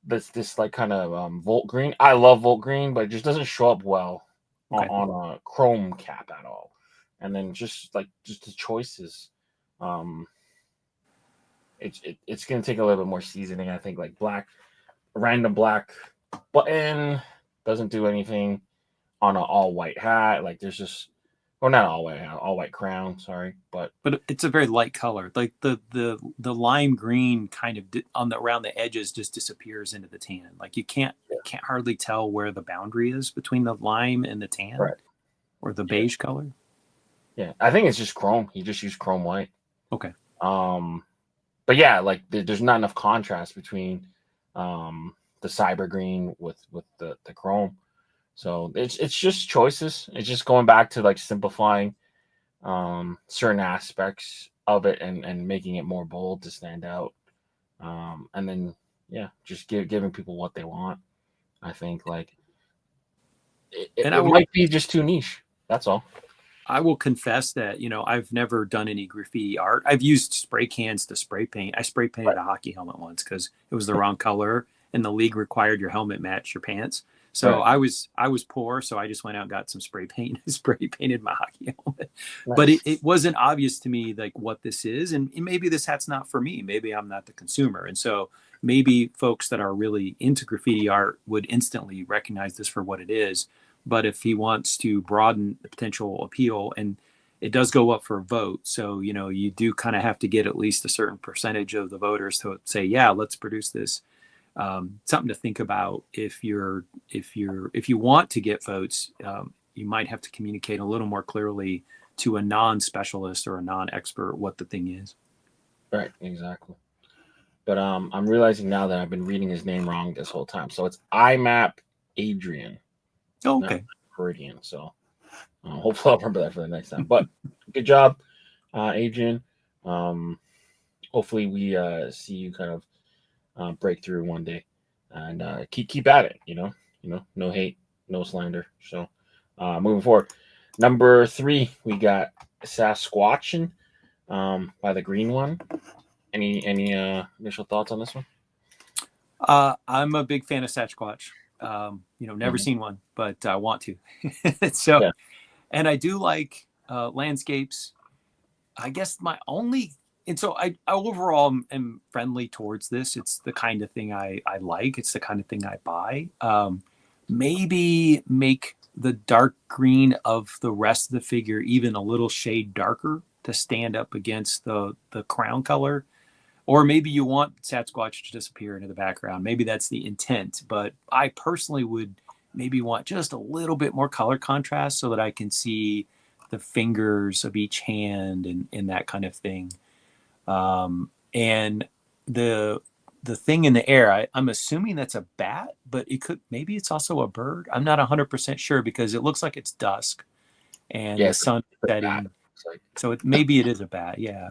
this like kind of volt green. I love volt green, but it just doesn't show up well on a chrome cap at all. And then just the choices, it's gonna take a little bit more seasoning. I think like random black button doesn't do anything on an all white hat. Like there's just, or not all white hat, all white crown. Sorry, but it's a very light color. Like the lime green kind of around the edges just disappears into the tan. Like you can't hardly tell where the boundary is between the lime and the tan, right, or the beige color. Yeah, I think it's just chrome. He just used chrome white. Okay. But yeah, like there's not enough contrast between the cyber green with the chrome. So it's just choices. It's just going back to like simplifying certain aspects of it and making it more bold to stand out. And then just giving people what they want. I think like it might be just too niche. That's all. I will confess that, I've never done any graffiti art. I've used spray cans to spray paint. I spray painted a hockey helmet once because it was the wrong color and the league required your helmet match your pants. So I was poor, so I just went out and got some spray paint and spray painted my hockey helmet. Nice. But it wasn't obvious to me like what this is, and maybe this hat's not for me. Maybe I'm not the consumer, and so maybe folks that are really into graffiti art would instantly recognize this for what it is. But if he wants to broaden the potential appeal, and it does go up for a vote, so you do kind of have to get at least a certain percentage of the voters to say, yeah, let's produce this. Something to think about if you want to get votes, you might have to communicate a little more clearly to a non-specialist or a non-expert what the thing is. Right, exactly. But I'm realizing now that I've been reading his name wrong this whole time. So it's IMAP Adrian. Oh, okay. Meridian. So hopefully I'll remember that for the next time. But good job, Adrian. Hopefully we see you kind of break through one day, and keep at it. No hate, no slander. So moving forward, number 3, we got Sasquatchin by the green one. Any initial thoughts on this one? I'm a big fan of Sasquatch. Never seen one, but I want to. So, and I do like landscapes. I guess my only, and so I overall am friendly towards this. It's the kind of thing I like. It's the kind of thing I buy. Maybe make the dark green of the rest of the figure even a little shade darker to stand up against the crown color. Or maybe you want Sasquatch to disappear into the background. Maybe that's the intent. But I personally would maybe want just a little bit more color contrast so that I can see the fingers of each hand and that kind of thing. And the thing in the air, I'm assuming that's a bat, but maybe it's also a bird. I'm not 100% sure because it looks like it's dusk and the sun setting. So maybe it is a bat. Yeah.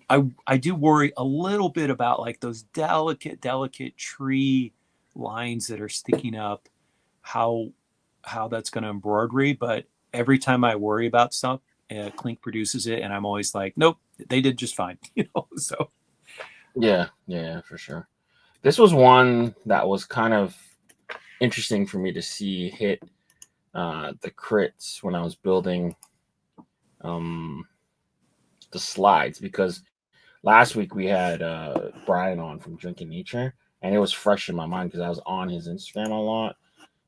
I do worry a little bit about like those delicate tree lines that are sticking up, how that's going to embroidery. But every time I worry about stuff, Clink produces it, and I'm always like, nope, they did just fine. So yeah, for sure. This was one that was kind of interesting for me to see hit the crits when I was building the slides, because last week we had Brian on from Drinking Nature, and it was fresh in my mind because I was on his Instagram a lot.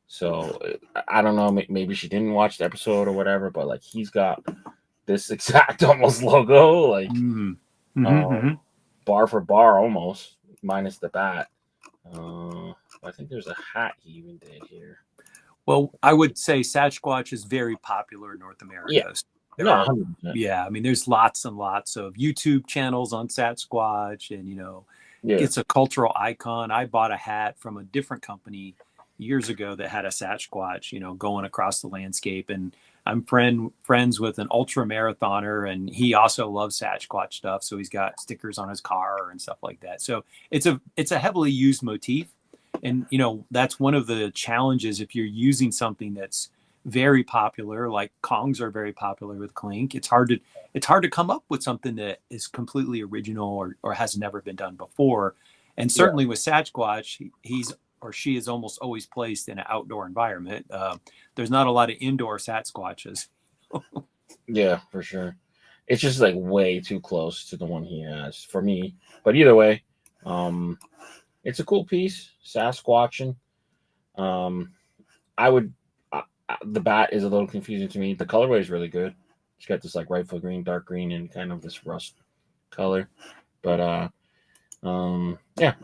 So I don't know, maybe she didn't watch the episode or whatever, but like he's got this exact almost logo, like bar for bar almost, minus the bat. I think there's a hat he even did here. Well, I would say Sasquatch is very popular in North America. Yeah. I mean, there's lots and lots of YouTube channels on Sasquatch, and it's a cultural icon. I bought a hat from a different company years ago that had a Sasquatch, going across the landscape. And I'm friends with an ultra marathoner, and he also loves Sasquatch stuff. So he's got stickers on his car and stuff like that. So it's a heavily used motif. And, that's one of the challenges if you're using something that's very popular, like Kongs are very popular with Clink. It's hard to come up with something that is completely original or has never been done before. And certainly with Sasquatch, he's or she is almost always placed in an outdoor environment. There's not a lot of indoor Sasquatches. Yeah, for sure. It's just like way too close to the one he has for me. But either way, it's a cool piece, Sasquatching. The bat is a little confusing to me. The colorway is really good. It's got this like rifle green, dark green, and kind of this rust color. But I don't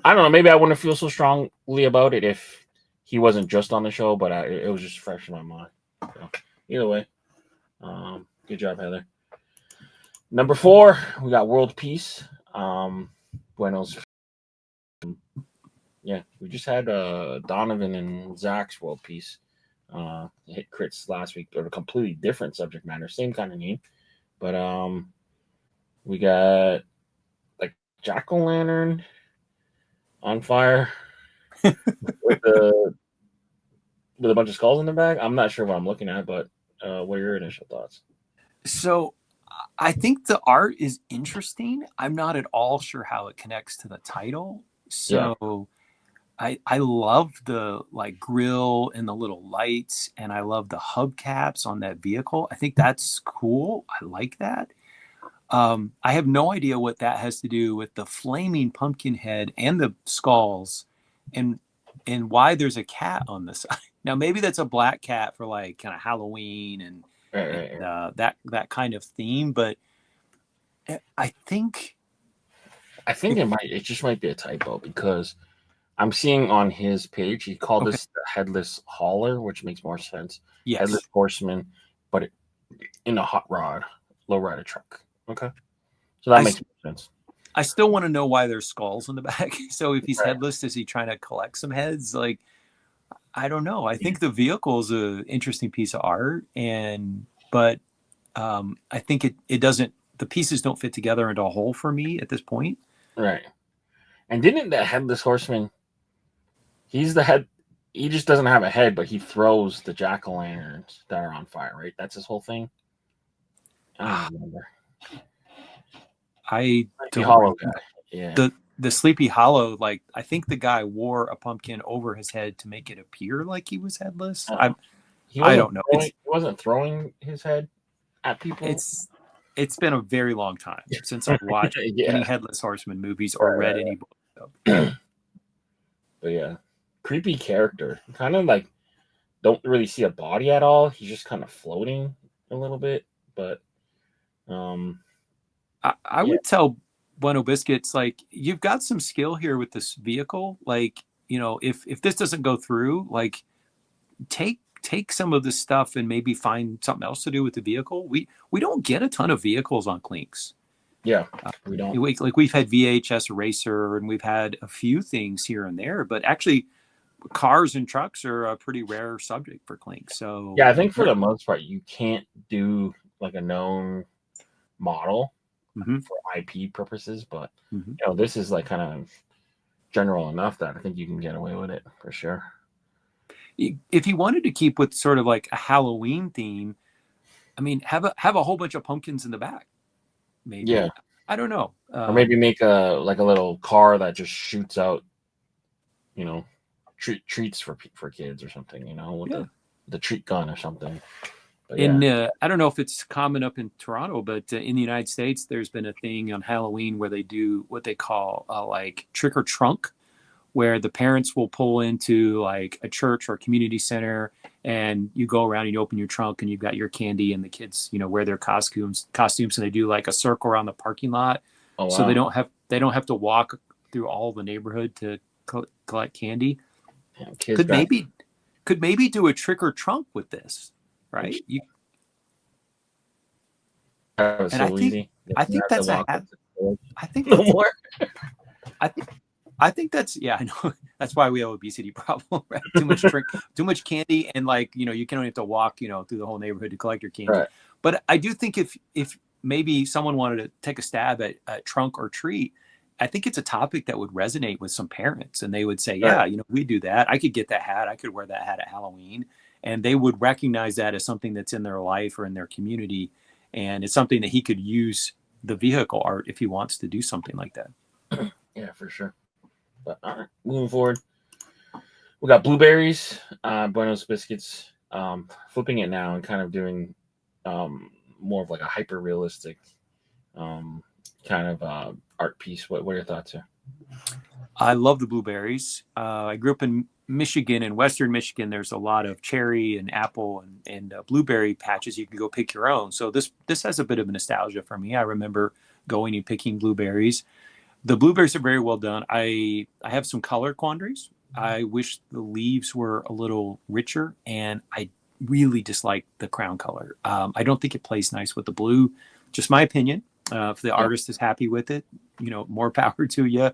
know. Maybe I wouldn't feel so strongly about it if he wasn't just on the show, but it was just fresh in my mind. So, either way, good job, Heather. Number 4, we got World Peace. Buenos. Yeah, we just had Donovan and Zach's World Peace. Hit crits last week, or a completely different subject matter, same kind of name, but we got like jack-o'-lantern on fire with a bunch of skulls in the back. I'm not sure what I'm looking at, but what are your initial thoughts? So I think the art is interesting. I'm not at all sure how it connects to the title. So I love the like grill and the little lights, and I love the hubcaps on that vehicle. I think that's cool. I like that. I have no idea what that has to do with the flaming pumpkin head and the skulls, and why there's a cat on the side. Now maybe that's a black cat for like kind of Halloween and that kind of theme. But I think it just might be a typo, because I'm seeing on his page he called this the headless hauler, which makes more sense. Yes. Headless horseman, but in a hot rod, lowrider truck. Okay, so that makes sense. I still want to know why there's skulls in the back. So if he's headless, is he trying to collect some heads? Like, I don't know. I think the vehicle is an interesting piece of art, but I think it doesn't. The pieces don't fit together into a whole for me at this point. Right. And didn't the headless horseman? He's the head. He just doesn't have a head, but he throws the jack-o'-lanterns that are on fire, right? That's his whole thing. I don't remember. I don't Hollow guy. Yeah. the Sleepy Hollow, like I think the guy wore a pumpkin over his head to make it appear like he was headless. I don't know. He wasn't throwing his head at people. It's been a very long time since I've watched any Headless Horseman movies or read any book. So. But yeah, creepy character. Kind of like don't really see a body at all. He's just kind of floating a little bit. But I would tell Bueno Biscuits, like, you've got some skill here with this vehicle. Like, you know, if this doesn't go through, like, take some of this stuff and maybe find something else to do with the vehicle. We don't get a ton of vehicles on Clinks. Yeah, we don't. Like we've had VHS Racer and we've had a few things here and there, but actually cars and trucks are a pretty rare subject for Clink. So yeah, I think for the most part, you can't do like a known model for IP purposes, but you know, this is like kind of general enough that I think you can get away with it for sure. If you wanted to keep with sort of like a Halloween theme, I mean, have a whole bunch of pumpkins in the back. Maybe. Yeah. I don't know. Or maybe make a little car that just shoots out, you know, treats for kids or something, you know, with the treat gun or something. But I don't know if it's common up in Toronto, but in the United States, there's been a thing on Halloween where they do what they call like trick or trunk, where the parents will pull into like a church or a community center and you go around and you open your trunk and you've got your candy and the kids, you know, wear their costumes and they do like a circle around the parking lot. Oh, wow. So they don't have to walk through all the neighborhood to collect candy. Yeah, could maybe do a trick or trunk with this, right? I think that's no more. I think that's, yeah, I know. That's why we have obesity problem, right? Too much candy, and like, you know, you can only have to walk, you know, through the whole neighborhood to collect your candy. Right. But I do think if maybe someone wanted to take a stab at trunk or treat, I think it's a topic that would resonate with some parents, and they would say, yeah, you know, we do that. I could get that hat. I could wear that hat at Halloween, and they would recognize that as something that's in their life or in their community, and it's something that he could use the vehicle art if he wants to do something like that. Yeah, for sure. But all right, moving forward, we got blueberries, Buenos Biscuits, flipping it now and kind of doing more of like a hyper realistic kind of art piece. What are your thoughts here? I love the blueberries. I grew up in Michigan, in Western Michigan. There's a lot of cherry and apple and blueberry patches. You can go pick your own. So this has a bit of a nostalgia for me. I remember going and picking blueberries. The blueberries are very well done. I have some color quandaries. I wish the leaves were a little richer, and I really dislike the crown color. I don't think it plays nice with the blue. Just my opinion. If the artist is happy with it, you know, more power to you.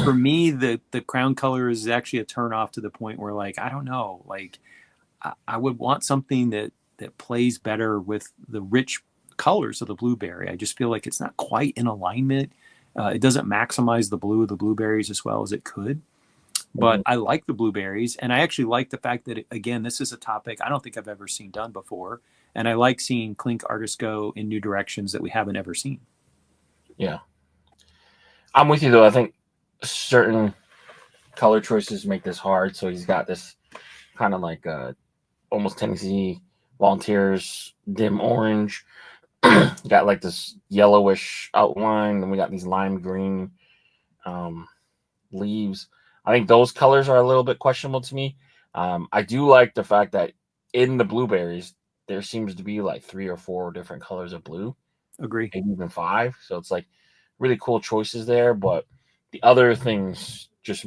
For me, the crown color is actually a turn off to the point where, like, I don't know, like I would want something that plays better with the rich colors of the blueberry. I just feel like it's not quite in alignment. It doesn't maximize the blue of the blueberries as well as it could. But I like the blueberries, and I actually like the fact that, again, this is a topic I don't think I've ever seen done before. And I like seeing Clink artists go in new directions that we haven't ever seen. Yeah. I'm with you, though. I think certain color choices make this hard. So he's got this kind of like almost Tennessee Volunteers dim orange. Got like this yellowish outline, and we got these lime green leaves. I think those colors are a little bit questionable to me. I do like the fact that in the blueberries, there seems to be like 3 or 4 different colors of blue. Agree. Maybe even 5. So it's like really cool choices there. But the other things just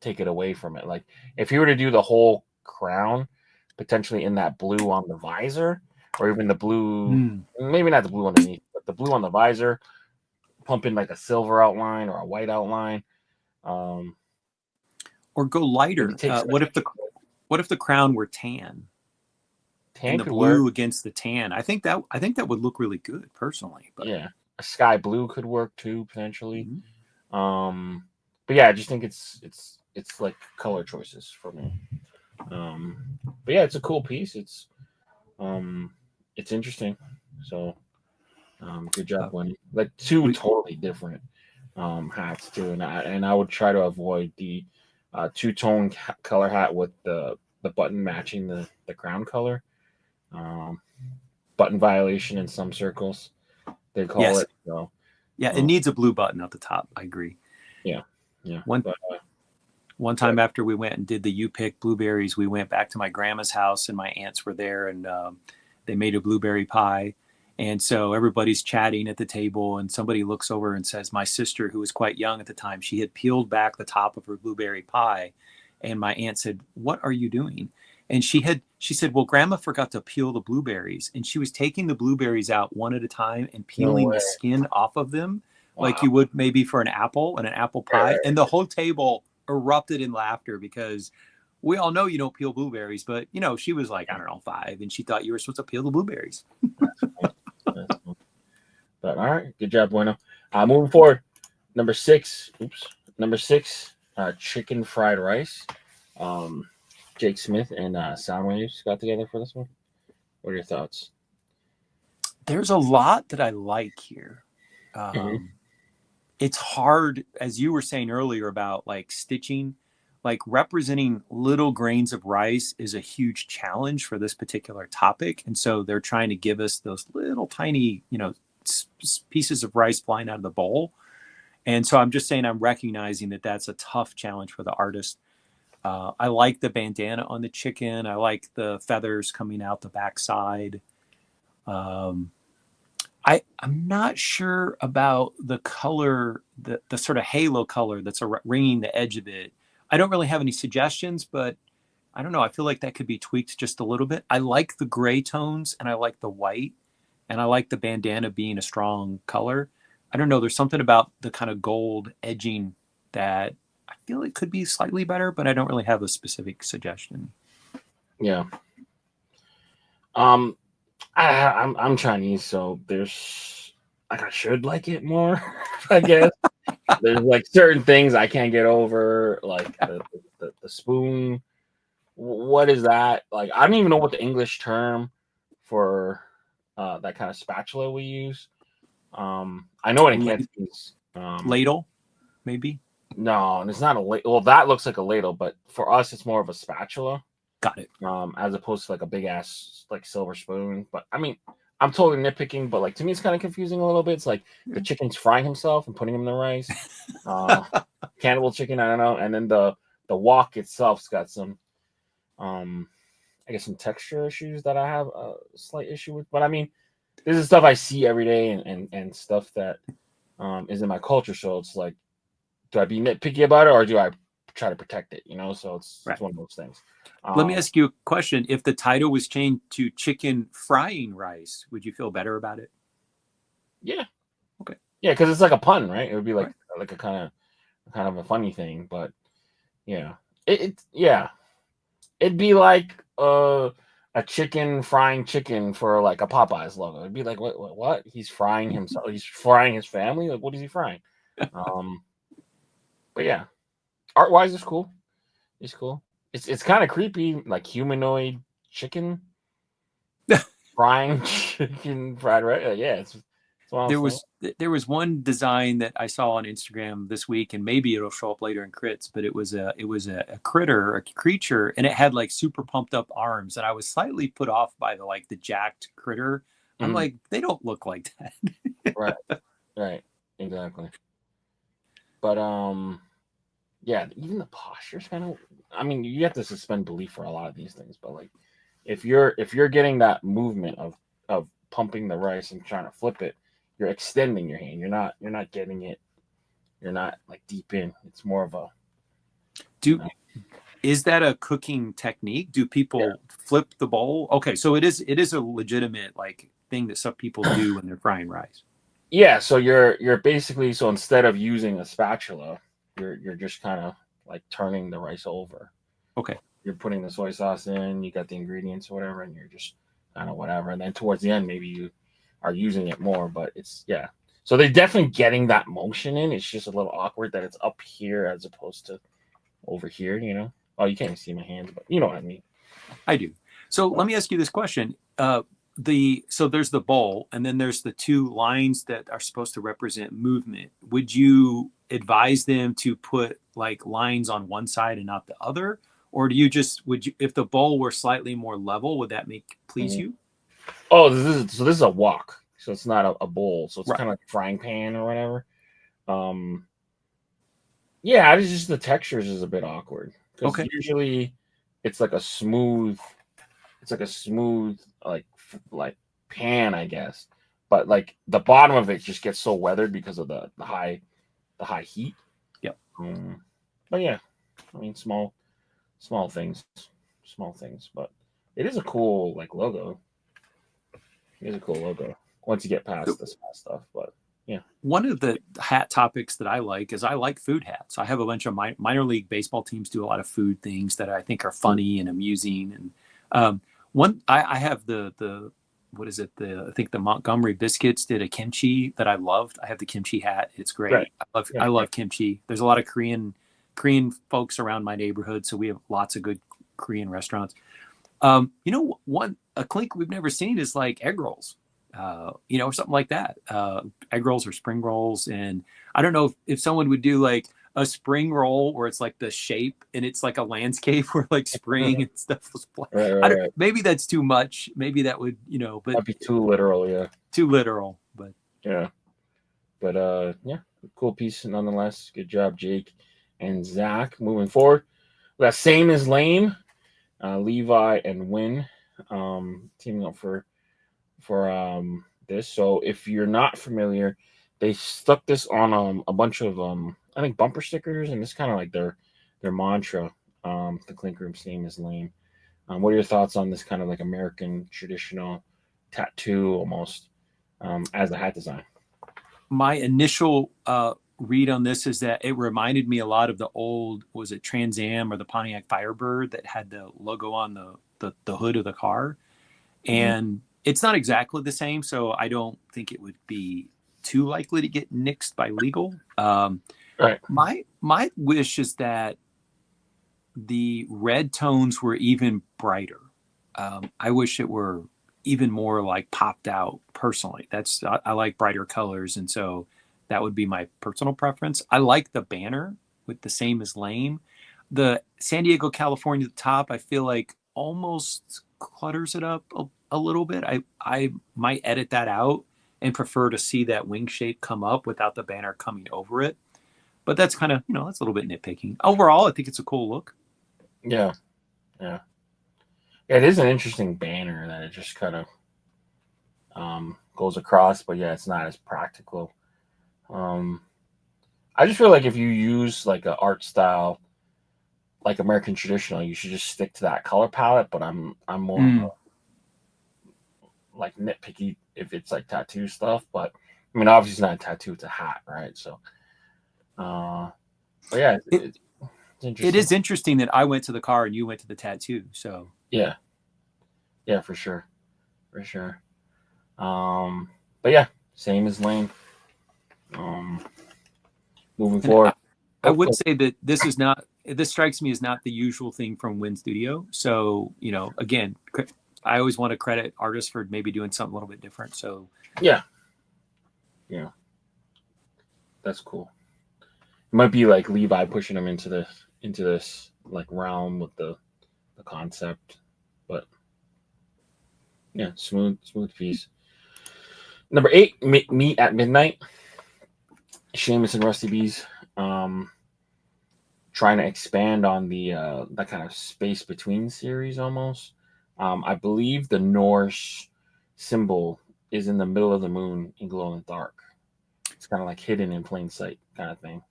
take it away from it. Like if you were to do the whole crown, potentially in that blue on the visor, or even the blue, maybe not the blue underneath, but the blue on the visor, pump in like a silver outline or a white outline. Or go lighter. What if the crown were tan? And the blue against the tan. I think that would look really good personally. But yeah, a sky blue could work too potentially. Mm-hmm. But yeah, I just think it's like color choices for me. But yeah, it's a cool piece. It's interesting. So good job, Wendy. Like 2 totally different hats too, and I would try to avoid the two-tone color hat with the button matching the crown color. Button violation in some circles, they call Yes. it. So Yeah, it needs a blue button at the top. I agree. yeah. One time after we went and did the You Pick blueberries, we went back to my grandma's house and my aunts were there, and they made a blueberry pie. And so everybody's chatting at the table, and somebody looks over and says, my sister, who was quite young at the time, she had peeled back the top of her blueberry pie. And my aunt said, what are you doing? And she said, well, grandma forgot to peel the blueberries. And she was taking the blueberries out one at a time and peeling the skin off of them, like you would maybe for an apple and an apple pie. And the whole table erupted in laughter because we all know you don't peel blueberries, but she was like, I don't know, 5, and she thought you were supposed to peel the blueberries. But all right, good job, Bueno. Moving forward, number 6, chicken fried rice. Jake Smith and Soundwaves got together for this one. What are your thoughts? There's a lot that I like here. It's hard, as you were saying earlier about like stitching, like representing little grains of rice is a huge challenge for this particular topic. And so they're trying to give us those little tiny, pieces of rice flying out of the bowl. And so I'm just saying, I'm recognizing that that's a tough challenge for the artist. I like the bandana on the chicken. I like the feathers coming out the backside. I'm not sure about the color, the sort of halo color that's ringing the edge of it. I don't really have any suggestions, but I don't know. I feel like that could be tweaked just a little bit. I like the gray tones and I like the white, and I like the bandana being a strong color. I don't know. There's something about the kind of gold edging that I feel it could be slightly better, but I don't really have a specific suggestion. Yeah. I'm Chinese, so there's I should like it more, I guess. There's like certain things I can't get over, like the spoon. What is that? Like, I don't even know what the English term for that kind of spatula we use. I know it in Cantonese. Ladle, maybe? No, it's not a ladle. Well, that looks like a ladle, but for us, it's more of a spatula. Got it. As opposed to like a big ass like silver spoon. But I mean, I'm totally nitpicking, but like to me, it's kind of confusing a little bit. It's like the chicken's frying himself and putting him in the rice. Cannibal chicken, I don't know. And then the wok itself's got some, I guess some texture issues that I have a slight issue with. But I mean, this is stuff I see every day and stuff that is in my culture. So it's like, do I be nitpicky about it or do I try to protect it? So it's one of those things. Let me ask you a question. If the title was changed to chicken frying rice, would you feel better about it? Yeah. Okay. Yeah, because it's like a pun, right? It would be like a kind of a funny thing, but yeah, it'd be like a chicken frying chicken for like a Popeyes logo. It'd be like what? He's frying himself. He's frying his family. Like, what is he frying? But yeah, art wise, it's cool. It's cool. It's kind of creepy, like humanoid chicken frying chicken fried rice. Yeah, it's there was one design that I saw on Instagram this week, and maybe it'll show up later in Critz, but it was a creature, and it had like super pumped up arms, and I was slightly put off by the jacked critter. I'm like, they don't look like that. Right, exactly. But yeah, even the posture's kind of. I mean, you have to suspend belief for a lot of these things, but like, if you're getting that movement of pumping the rice and trying to flip it, you're extending your hand. You're not getting it. You're not like deep in. It's more of a. Is that a cooking technique? Do people flip the bowl? Okay, so it is a legitimate like thing that some people do when they're frying rice. Yeah, so you're basically, so instead of using a spatula, you're just kind of like turning the rice over. Okay. You're putting the soy sauce in, you got the ingredients or whatever, and you're just kind of whatever. And then towards the end, maybe you are using it more, but so they're definitely getting that motion in. It's just a little awkward that it's up here as opposed to over here, Oh, you can't even see my hands, but you know what I mean. I do. So let me ask you this question. so there's the bowl, and then there's the two lines that are supposed to represent movement. Would you advise them to put like lines on one side and not the other, or do you just would you if the bowl were slightly more level, would that make please Mhm. you? Oh, this is a wok, so it's not a bowl, so it's Right. kind of like a frying pan or whatever. Um, yeah, it's just the textures is a bit awkward because Okay. usually it's like a smooth, it's like a smooth like pan, I guess, but like the bottom of it just gets so weathered because of the high heat. Yep. But yeah, I mean small things, small things, but it is a cool like logo. It is a cool logo once you get past this kind of stuff. But yeah, One of the hat topics that I like is I like food hats. I have a bunch of minor league baseball teams do a lot of food things that I think are funny and amusing. And one, I have the what is it? I think the Montgomery Biscuits did a kimchi that I loved. I have the kimchi hat. It's right. great. Yeah, I yeah. love kimchi. There's a lot of Korean folks around my neighborhood, so we have lots of good Korean restaurants. A clink we've never seen is like egg rolls, or something like that. Egg rolls or spring rolls. And I don't know if someone would do like a spring roll where it's like the shape and it's like a landscape where like spring and stuff was. Right, I right, don't. right. Maybe that's too much. Maybe that would, but Might be too literal, yeah. too literal. But Yeah. But yeah, cool piece nonetheless. Good job, Jake and Zach. Moving forward. We got Same as Lame, Levi and Win teaming up for this. So if you're not familiar, they stuck this on a bunch of I think bumper stickers, and it's kind of like their mantra. The Clink Room Same as Lame. What are your thoughts on this kind of like American traditional tattoo almost as a hat design? my initial read on this is that it reminded me a lot of the old, was it Trans Am or the Pontiac Firebird that had the logo on the hood of the car. Mhm. And it's not exactly the same, so I don't think it would be too likely to get nixed by legal. Right. My wish is that the red tones were even brighter. I wish it were even more like popped out personally. I like brighter colors, and so that would be my personal preference. I like the banner with the Same as Lame. The San Diego, California top, I feel like almost clutters it up a little bit. I might edit that out and prefer to see that wing shape come up without the banner coming over it. But that's kind of, that's a little bit nitpicking. Overall, I think it's a cool look. Yeah. Yeah. Yeah, it is an interesting banner that it just kind of goes across, but yeah, it's not as practical. Um, I just feel like if you use like an art style like American traditional, you should just stick to that color palette. But I'm more of a, like nitpicky if it's like tattoo stuff. But I mean, obviously it's not a tattoo; it's a hat, right? So, but yeah, it's interesting. It is interesting that I went to the car and you went to the tattoo. So Yeah, yeah, for sure, for sure. But yeah, Same as Lame. Um, moving and forward. I would say that this strikes me as not the usual thing from Win Studio. So, again, I always want to credit artists for maybe doing something a little bit different. So Yeah, yeah, that's cool. It might be like Levi pushing him into this like realm with the concept, but yeah, smooth piece. Number 8, Meet at Midnight. Seamus and Rusty Bees, trying to expand on the that kind of space between series almost. I believe the Norse symbol is in the middle of the moon in glow in the dark. It's kind of like hidden in plain sight kind of thing.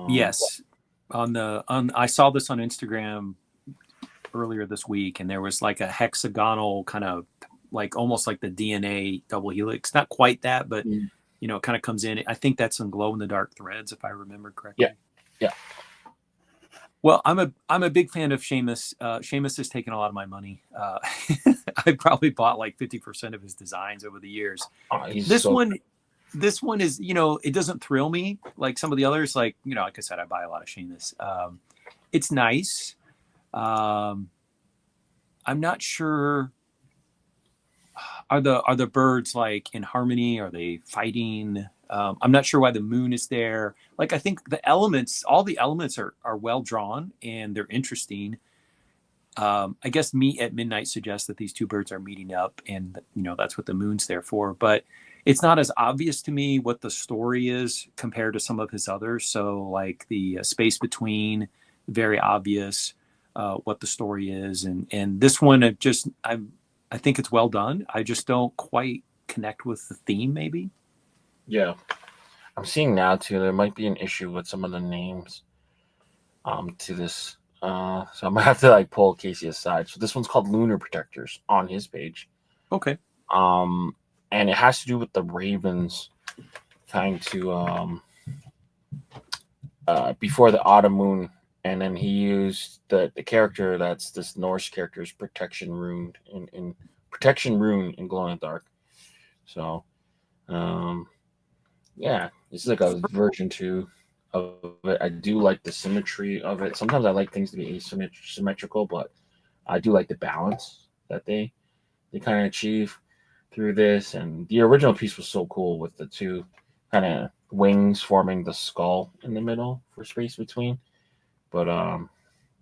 yes, I saw this on Instagram earlier this week, and there was like a hexagonal kind of like almost like the DNA double helix. Not quite that, but it kind of comes in. I think that's some glow in the dark threads, if I remember correctly. Yeah. Well, I'm a big fan of Seamus. Seamus has taken a lot of my money. I probably bought like 50% of his designs over the years. This one is, it doesn't thrill me like some of the others. Like, like I said, I buy a lot of Seamus. It's nice. I'm not sure are the birds like in harmony? Are they fighting? I'm not sure why the moon is there. Like, I think all the elements are well drawn and they're interesting. I guess Meet at Midnight suggests that these two birds are meeting up, and that's what the moon's there for. But it's not as obvious to me what the story is compared to some of his others. So, like the space between, very obvious what the story is, and this one, I think it's well done. I just don't quite connect with the theme, maybe. Yeah, I'm seeing now too. There might be an issue with some of the names to this. So I'm gonna have to like pull Casey aside. So this one's called Lunar Protectors on his page. Okay. And it has to do with the ravens trying to before the autumn moon, and then he used the character that's this Norse character's protection rune in protection rune in glow in the dark. So yeah, this is like a version 2 of it. I do like the symmetry of it. Sometimes I like things to be asymmetrical, but I do like the balance that they kind of achieve through this. And the original piece was so cool with the two kind of wings forming the skull in the middle for space between. But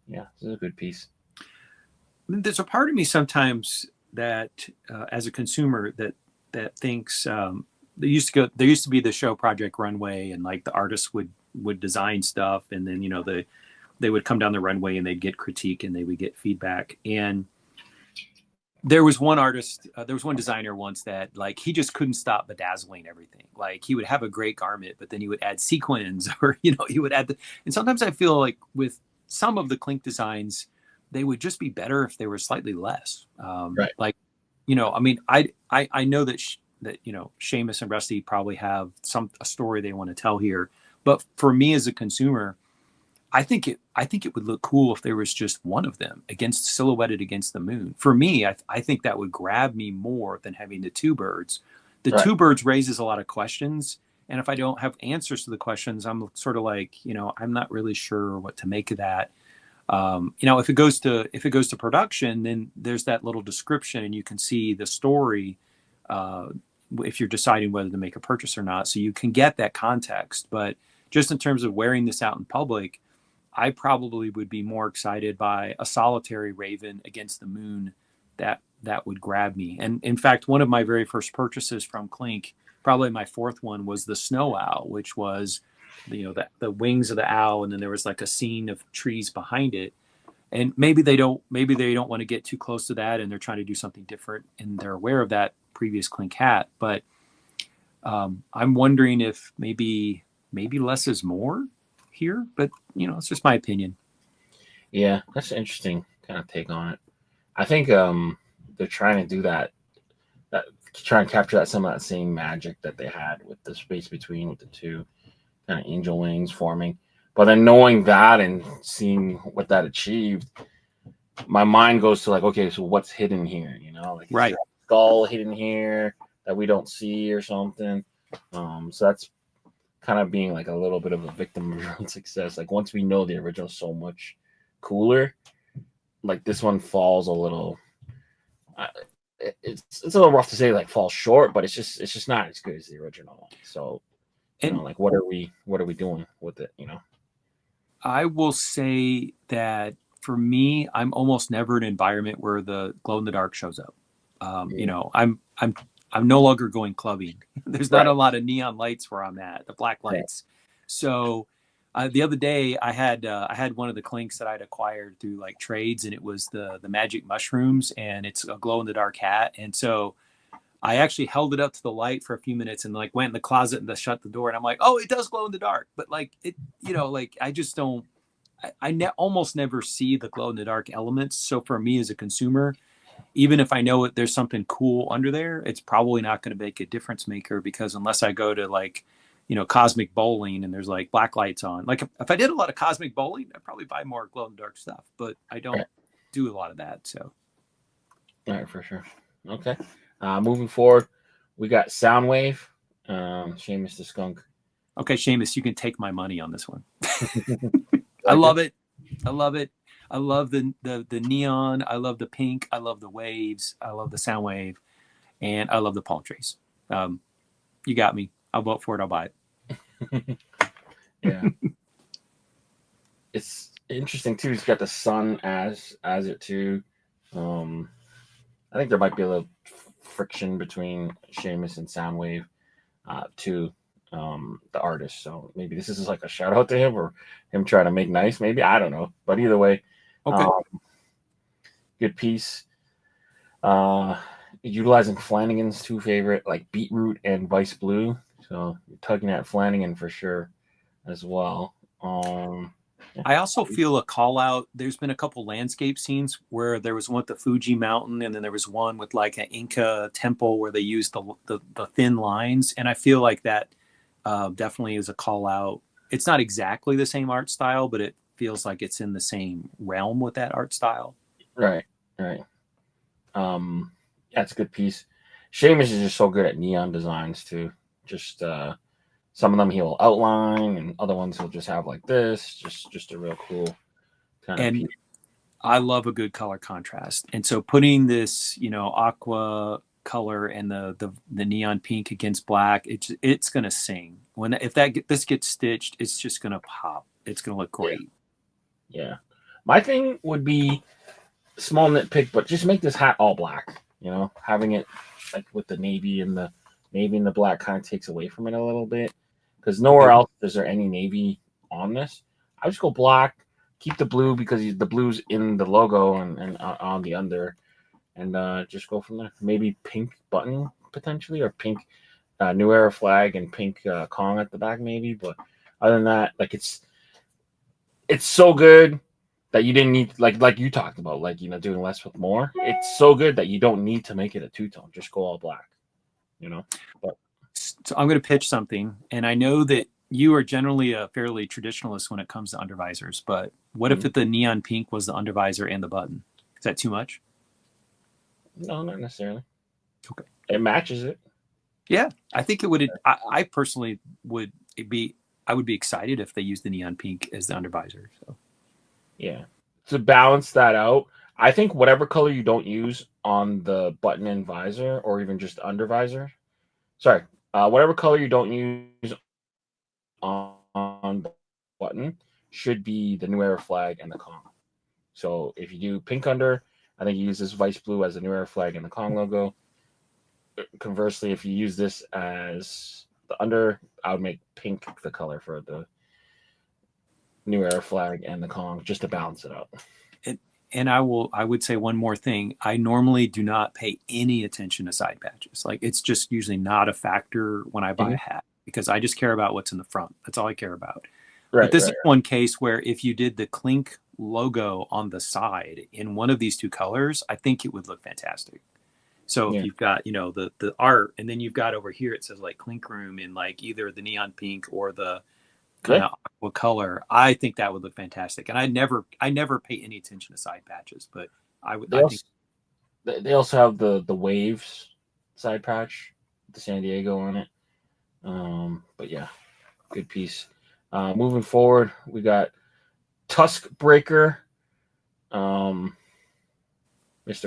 yeah, this is a good piece. There's a part of me sometimes that as a consumer that thinks there used to be the show Project Runway, and like the artists would design stuff, and then they would come down the runway and they'd get critique and they would get feedback. And there was one designer once that, like, he just couldn't stop bedazzling everything. Like, he would have a great garment, but then he would add sequins, or he would add and sometimes I feel like with some of the Clink designs, they would just be better if they were slightly less. Right. Like, I mean, I know that Seamus and Rusty probably have a story they want to tell here, but for me as a consumer, I think it would look cool if there was just one of them silhouetted against the moon. For me, I think that would grab me more than having the two birds. The Right. two birds raises a lot of questions, and if I don't have answers to the questions, I'm sort of like, I'm not really sure what to make of that. If it goes to production, then there's that little description, and you can see the story if you're deciding whether to make a purchase or not. So you can get that context. But just in terms of wearing this out in public, I probably would be more excited by a solitary raven against the moon. That would grab me. And in fact, one of my very first purchases from Clink, probably my fourth one, was the snow owl, which was the wings of the owl, and then there was like a scene of trees behind it. And maybe they don't want to get too close to that, and they're trying to do something different, and they're aware of that previous Clink hat. But I'm wondering if maybe less is more here. But it's just my opinion. Yeah, that's an interesting kind of take on it. I think they're trying to do that, try and capture some of that same magic that they had with the space between, with the two kind of angel wings forming. But then knowing that and seeing what that achieved, my mind goes to like, okay, so what's hidden here? Like, Right. is there a skull hidden here that we don't see or something? So that's kind of being like a little bit of a victim of your own success. Like, once we know the original so much cooler, like this one falls a little. It's a little rough to say like falls short, but it's just not as good as the original. So, like what are we doing with it? I will say that for me, I'm almost never in an environment where the glow in the dark shows up. I'm no longer going clubbing. There's not a lot of neon lights where I'm at, the black lights. Right. So the other day I had one of the Clinks that I'd acquired through like trades, and it was the magic mushrooms, and it's a glow in the dark hat. And so I actually held it up to the light for a few minutes and like went in the closet and shut the door. And I'm like, oh, it does glow in the dark. But like it, like I just don't, almost never see the glow in the dark elements. So for me as a consumer, even if I know there's something cool under there, it's probably not going to make a difference maker, because unless I go to like, cosmic bowling and there's like black lights on, like if I did a lot of cosmic bowling, I'd probably buy more glow in the dark stuff, but I don't do a lot of that. So. All right, for sure. Okay. Moving forward, we got Soundwave, Seamus the Skunk. Okay, Seamus, you can take my money on this one. I love it. I love it. I love the neon. I love the pink. I love the waves. I love the Soundwave. and I love the palm trees. You got me. I'll vote for it. I'll buy it. Yeah. It's interesting too. He's got the sun as it too. I think there might be a little friction between Seamus and Soundwave, to the artist. So maybe this is like a shout out to him or him trying to make nice. Maybe, I don't know. But either way, Okay. Good piece. Utilizing Flanagan's two favorite, like beetroot and vice blue. So you're tugging at Flanagan for sure as well. I also feel a call out. There's been a couple landscape scenes where there was one with the Fuji mountain, and then there was one with like an Inca temple where they used the thin lines. And I feel like that definitely is a call out. It's not exactly the same art style, but it feels like it's in the same realm with that art style. Right. That's a good piece. Seamus is just so good at neon designs too. Just some of them he'll outline, and other ones he'll just have like this. Just a real cool kind of piece. I love a good color contrast, and so putting this, aqua color and the neon pink against black, it's gonna sing. This gets stitched, it's just gonna pop. It's gonna look great. Yeah. My thing would be small nitpick, but just make this hat all black. Having it like with the navy and the black kind of takes away from it a little bit, because nowhere else is there any navy on this. I just go black, keep the blue because the blue's in the logo and on the under, and just go from there. Maybe pink button potentially, or pink New Era flag and pink Kong at the back maybe. But other than that, like it's so good that you didn't need, like you talked about, doing less with more. It's so good that you don't need to make it a two-tone. Just go all black, But so I'm going to pitch something, and I know that you are generally a fairly traditionalist when it comes to undervisors, but what if the neon pink was the undervisor and the button? Is that too much? No, not necessarily. Okay. It matches it. Yeah, I think it would. I personally would be. I would be excited if they used the neon pink as the undervisor. So. Yeah. To balance that out, I think whatever color you don't use on the button and visor, or even just undervisor, whatever color you don't use on the button should be the New Era flag and the Kong. So if you do pink under, I think you use this vice blue as the New Era flag and the Kong logo. Conversely, if you use this as the under, I would make pink the color for the New Era flag and the Kong, just to balance it out. And I would say one more thing. I normally do not pay any attention to side patches. Like, it's just usually not a factor when I buy a hat, because I just care about what's in the front. That's all I care about. But this is one case where if you did the Clink logo on the side in one of these two colors, I think it would look fantastic. So if you've got, the art, and then you've got over here, it says like Clink Room in like either the neon pink or the kind of aqua color, I think that would look fantastic. And I never pay any attention to side patches, but they also have the waves side patch, the San Diego on it. But yeah, good piece. Moving forward, we got Tusk Breaker, Mr.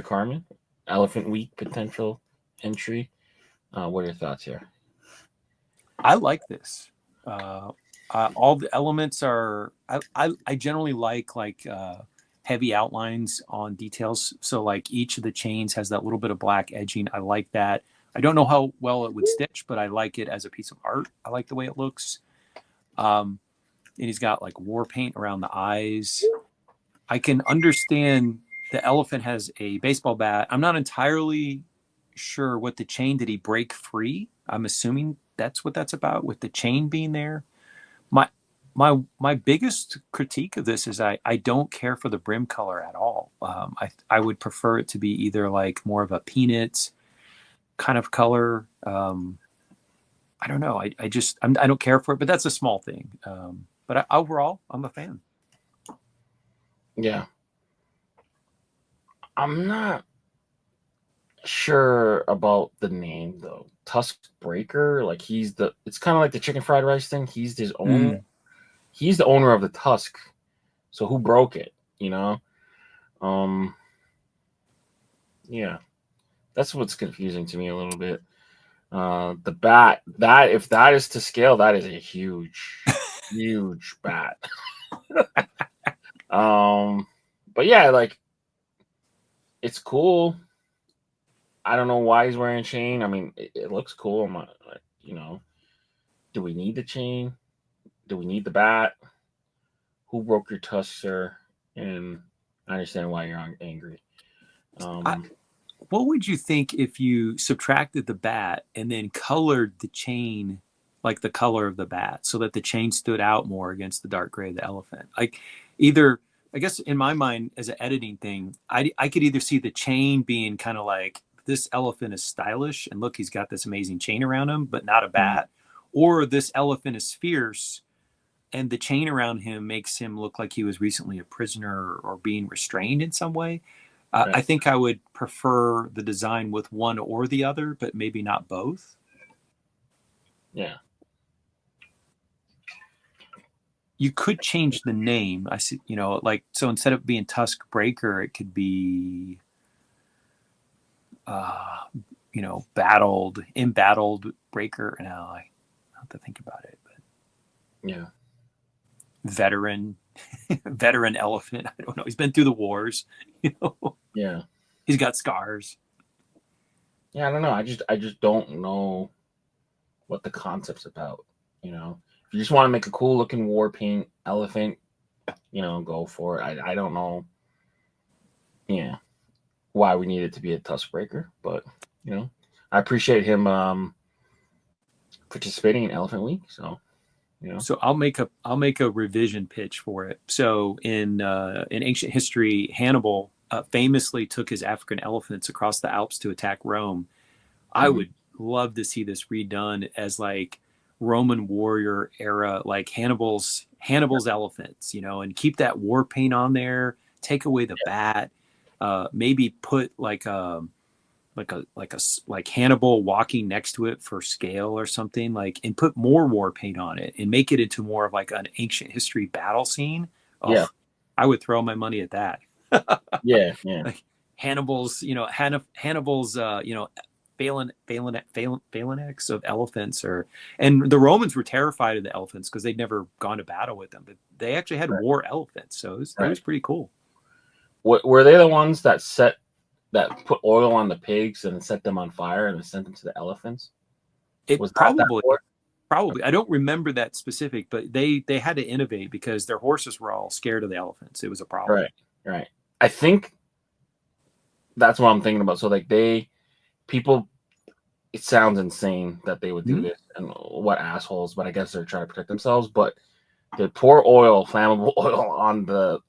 Carmen, Elephant Week potential entry. What are your thoughts here? I like this. All the elements are. I generally like heavy outlines on details. So like each of the chains has that little bit of black edging. I like that. I don't know how well it would stitch, but I like it as a piece of art. I like the way it looks. And he's got like war paint around the eyes. I can understand the elephant has a baseball bat. I'm not entirely sure what the chain, did he break free? I'm assuming that's what that's about, with the chain being there. My biggest critique of this is I don't care for the brim color at all. I would prefer it to be either like more of a peanut kind of color. I don't know. I don't care for it, but that's a small thing. But overall, I'm a fan. Yeah. I'm not sure about the name though. Tusk Breaker, like it's kind of like the chicken fried rice thing. He's his own. He's the owner of the tusk. So who broke it? Yeah. That's what's confusing to me a little bit. The bat, that if that is to scale, that is a huge, huge bat. But yeah, like it's cool. I don't know why he's wearing a chain. I mean, it looks cool. I'm not, like, you know, do we need the chain? Do we need the bat? Who broke your tusk, sir? And I understand why you're angry. What would you think if you subtracted the bat and then colored the chain like the color of the bat so that the chain stood out more against the dark gray of the elephant? Like either, I guess in my mind as an editing thing, I could either see the chain being kind of like, this elephant is stylish and look, he's got this amazing chain around him, but not a bat. Or this elephant is fierce and the chain around him makes him look like he was recently a prisoner or being restrained in some way. Right. I think I would prefer the design with one or the other, but maybe not both. Yeah. You could change the name. I see, you know, like, so instead of being Tusk Breaker, it could be, you know, embattled Breaker. Now I have to think about it, but yeah. Veteran elephant. I don't know. He's been through the wars, you know. Yeah. He's got scars. Yeah, I don't know. I just don't know what the concept's about, you know. If you just want to make a cool looking war paint elephant, you know, go for it. I don't know, yeah, why we need it to be a tusk breaker, but you know, I appreciate him participating in Elephant Week, so you know. So I'll make a revision pitch for it. So in ancient history, Hannibal famously took his African elephants across the Alps to attack Rome. I would love to see this redone as like Roman warrior era, like Hannibal's elephants, you know, and keep that war paint on there. Take away the bat. Maybe put like Hannibal walking next to it for scale or something, like, and put more war paint on it and make it into more of like an ancient history battle scene. Oh, yeah, I would throw my money at that. yeah. Like Hannibal's, you know, Hannibal's, you know, phalanx of elephants, and the Romans were terrified of the elephants because they'd never gone to battle with them, but they actually had war elephants, so it was pretty cool. Were they the ones that put oil on the pigs and set them on fire and then sent them to the elephants? It was probably. I don't remember that specific, but they had to innovate because their horses were all scared of the elephants. It was a problem. Right. I think that's what I'm thinking about. So like people, it sounds insane that they would do this, and what assholes, but I guess they're trying to protect themselves. But they pour flammable oil on the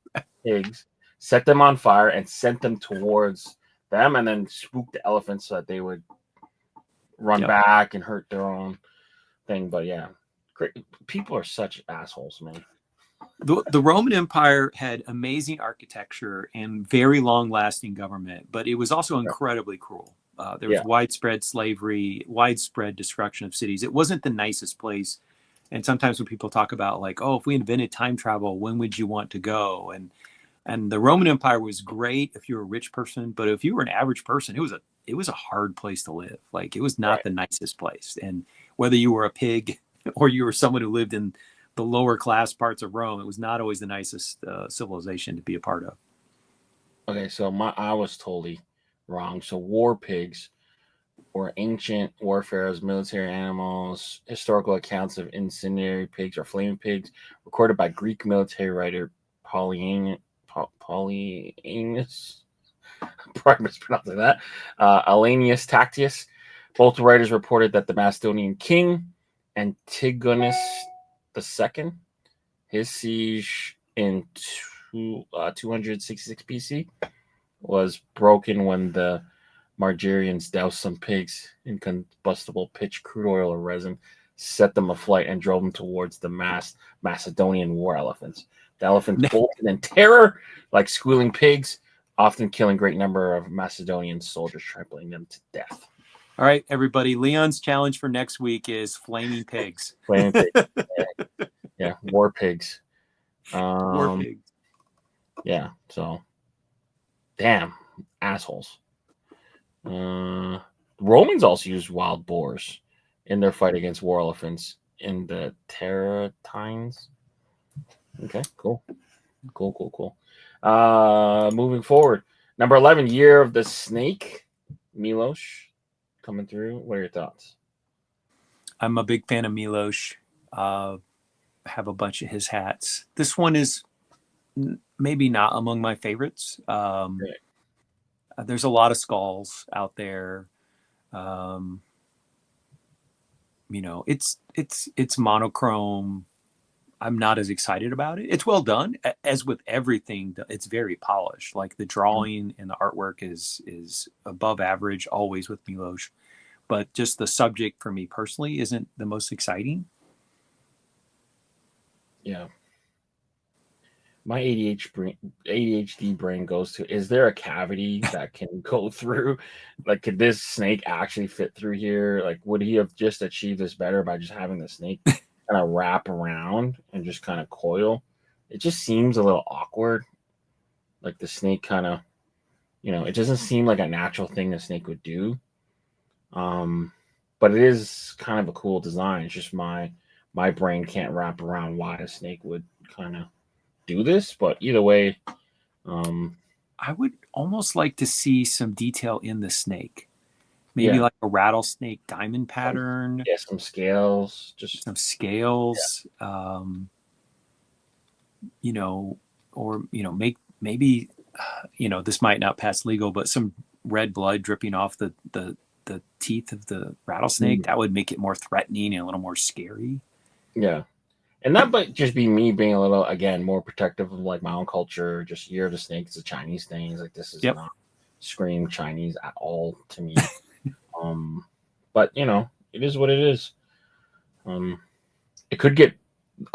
pigs, set them on fire, and sent them towards them, and then spook the elephants so that they would run back and hurt their own thing. But yeah, great. People are such assholes, man. The Roman Empire had amazing architecture and very long-lasting government, but it was also incredibly cruel. There was widespread slavery, widespread destruction of cities. It wasn't the nicest place. And sometimes when people talk about like, oh, if we invented time travel, when would you want to go? And the Roman Empire was great if you were a rich person, but if you were an average person, it was a hard place to live. Like, it was not the nicest place. And whether you were a pig or you were someone who lived in the lower class parts of Rome, it was not always the nicest civilization to be a part of. Okay, so I was totally wrong. So war pigs were ancient warfare's military animals. Historical accounts of incendiary pigs or flaming pigs recorded by Greek military writer Polyaenus. Probably mispronouncing that. Alanius Tactius. Both writers reported that the Macedonian king Antigonus II, his siege in 266 BC, was broken when the Margarians doused some pigs in combustible pitch, crude oil, or resin, set them aflight, and drove them towards the Macedonian war elephants. The elephants bolted in terror like squealing pigs, often killing a great number of Macedonian soldiers, trampling them to death. All right, everybody. Leon's challenge for next week is flaming pigs. Flaming pigs. Yeah, war pigs. War pigs. Yeah, so damn assholes. Romans also used wild boars in their fight against war elephants in the Tarentines. Okay, cool. Moving forward. Number 11, Year of the Snake. Milosh coming through. What are your thoughts? I'm a big fan of Milosh. Have a bunch of his hats. This one is maybe not among my favorites. There's a lot of skulls out there. It's monochrome. I'm not as excited about it. It's well done, as with everything. It's very polished. Like the drawing and the artwork is above average always with Milosh, but just the subject for me personally isn't the most exciting. Yeah. My ADHD brain goes to, is there a cavity that can go through? Like, could this snake actually fit through here? Like, would he have just achieved this better by just having the snake kind of wrap around and just kind of coil? It just seems a little awkward. Like the snake kind of, it doesn't seem like a natural thing a snake would do. But it is kind of a cool design. It's just my brain can't wrap around why a snake would kind of do this, but either way, I would almost like to see some detail in the snake, maybe like a rattlesnake diamond pattern. Some scales, just some scales. Make maybe this might not pass legal, but some red blood dripping off the teeth of the rattlesnake. That would make it more threatening and a little more scary. Yeah. And that might just be me being a little, again, more protective of like my own culture. Just Year of the Snake is a Chinese thing. It's like, this is not scream Chinese at all to me. But it is what it is. It could get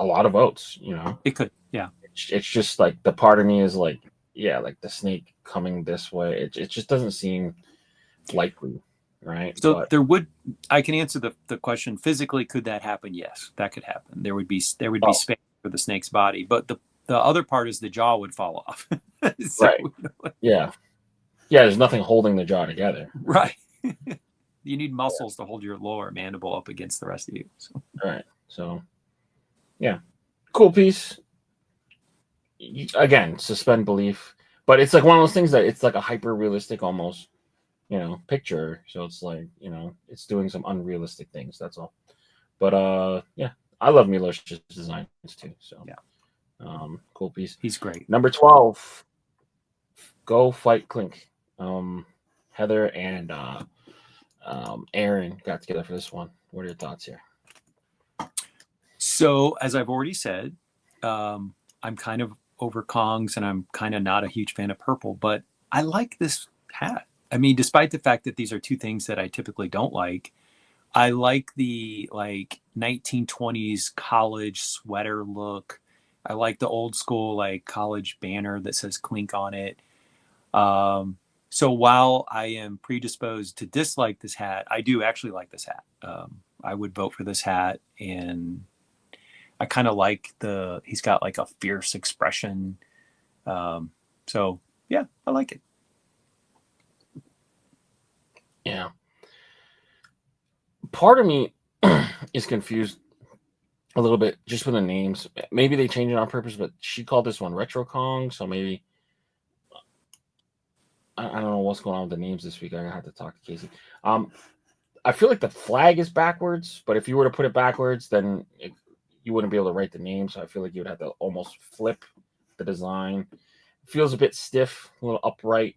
a lot of votes. It could. Yeah. It's just like the part of me is like, like the snake coming this way. It just doesn't seem likely. Right. So I can answer the question physically. Could that happen? Yes, that could happen. There would be space for the snake's body, but the other part is the jaw would fall off. Right. Yeah. There's nothing holding the jaw together. Right. You need muscles to hold your lower mandible up against the rest of you. So. Right. So, yeah, cool piece. Again, suspend belief, but it's like one of those things that it's like a hyper realistic almost. Picture. So it's like, it's doing some unrealistic things. That's all. But I love Milosh's designs too. So cool piece. He's great. Number 12, Go Fight Clink. Heather and Aaron got together for this one. What are your thoughts here? So as I've already said, I'm kind of over Kongs and I'm kind of not a huge fan of purple, but I like this hat. I mean, despite the fact that these are two things that I typically don't like, I like the 1920s college sweater look. I like the old school college banner that says Clink on it. So while I am predisposed to dislike this hat, I do actually like this hat. I would vote for this hat, and I kind of like he's got like a fierce expression. So yeah, I like it. Yeah. Part of me is confused a little bit just with the names. Maybe they changed it on purpose, but she called this one Retro Kong, so maybe I don't know what's going on with the names this week. I have to talk to Casey. I feel like the flag is backwards, but if you were to put it backwards, then you wouldn't be able to write the name. So I feel like you would have to almost flip the design. It feels a bit stiff, a little upright.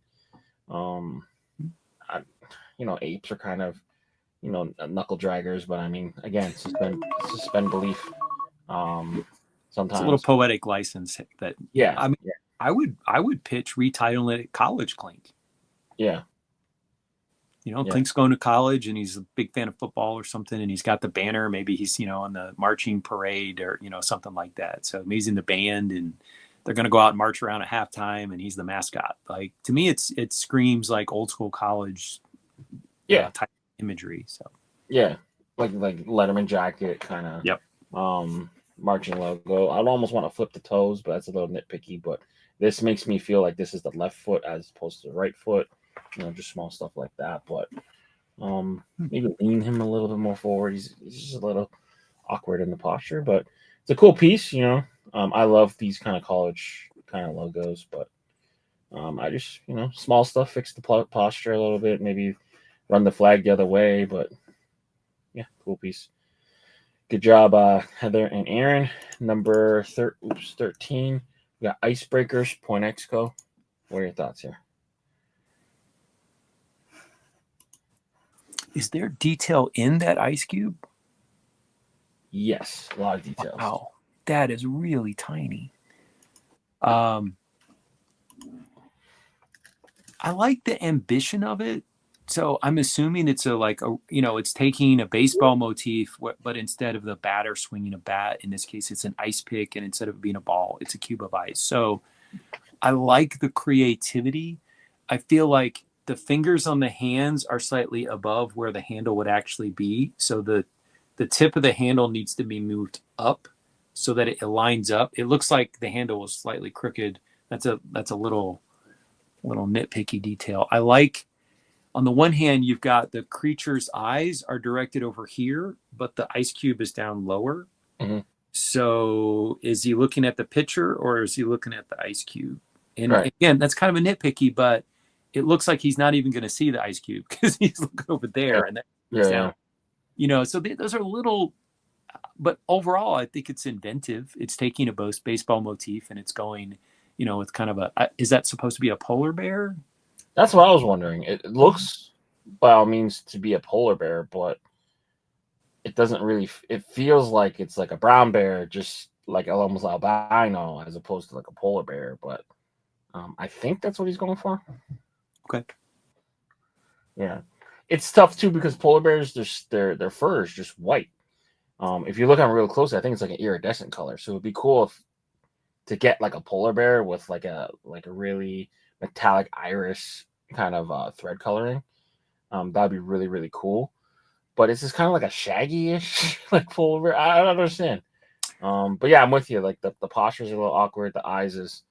Apes are kind of, knuckle draggers, but I mean, again, suspend belief. Sometimes it's a little poetic license that. Yeah. I mean, I would pitch retitling it College Clink. Yeah. Clink's going to college and he's a big fan of football or something, and he's got the banner. Maybe he's, on the marching parade or, something like that. So maybe he's in the band and they're going to go out and march around at halftime and he's the mascot. Like, to me, it screams like old school college type imagery. So yeah, like Letterman jacket kind of. Yep. Marching logo. I'd almost want to flip the toes, but that's a little nitpicky. But this makes me feel like this is the left foot as opposed to the right foot. just small stuff like that. But maybe lean him a little bit more forward. He's just a little awkward in the posture, but it's a cool piece. I love these kind of college kind of logos, but I just small stuff, fix the posture a little bit, maybe run the flag the other way, but yeah, cool piece. Good job, Heather and Aaron. Number 13. We got Icebreakers, Point Exco. What are your thoughts here? Is there detail in that ice cube? Yes, a lot of details. Wow, that is really tiny. I like the ambition of it. So I'm assuming it's it's taking a baseball motif, but instead of the batter swinging a bat, in this case, it's an ice pick, and instead of being a ball, it's a cube of ice. So I like the creativity. I feel like the fingers on the hands are slightly above where the handle would actually be. So the tip of the handle needs to be moved up so that it lines up. It looks like the handle was slightly crooked. That's a little nitpicky detail. I like, on the one hand, you've got the creature's eyes are directed over here, but the ice cube is down lower. Mm-hmm. So is he looking at the pitcher or is he looking at the ice cube? And again, that's kind of a nitpicky, but it looks like he's not even going to see the ice cube because he's looking over there and that's down. So those are little, but overall, I think it's inventive. It's taking a baseball motif and it's going, with kind of is that supposed to be a polar bear? That's what I was wondering. It looks, by all means, to be a polar bear, but it doesn't really. It feels like it's like a brown bear, just like almost albino, as opposed to like a polar bear. But I think that's what he's going for. Okay. Yeah, it's tough too because polar bears, their fur is just white. If you look at them real closely, I think it's like an iridescent color. So it'd be cool to get like a polar bear with like a really metallic iris kind of thread coloring. That'd be really, really cool. But it's just kind of like a shaggy-ish like polar bear. I don't understand. But yeah, I'm with you. Like the posture's a little awkward. The eyes is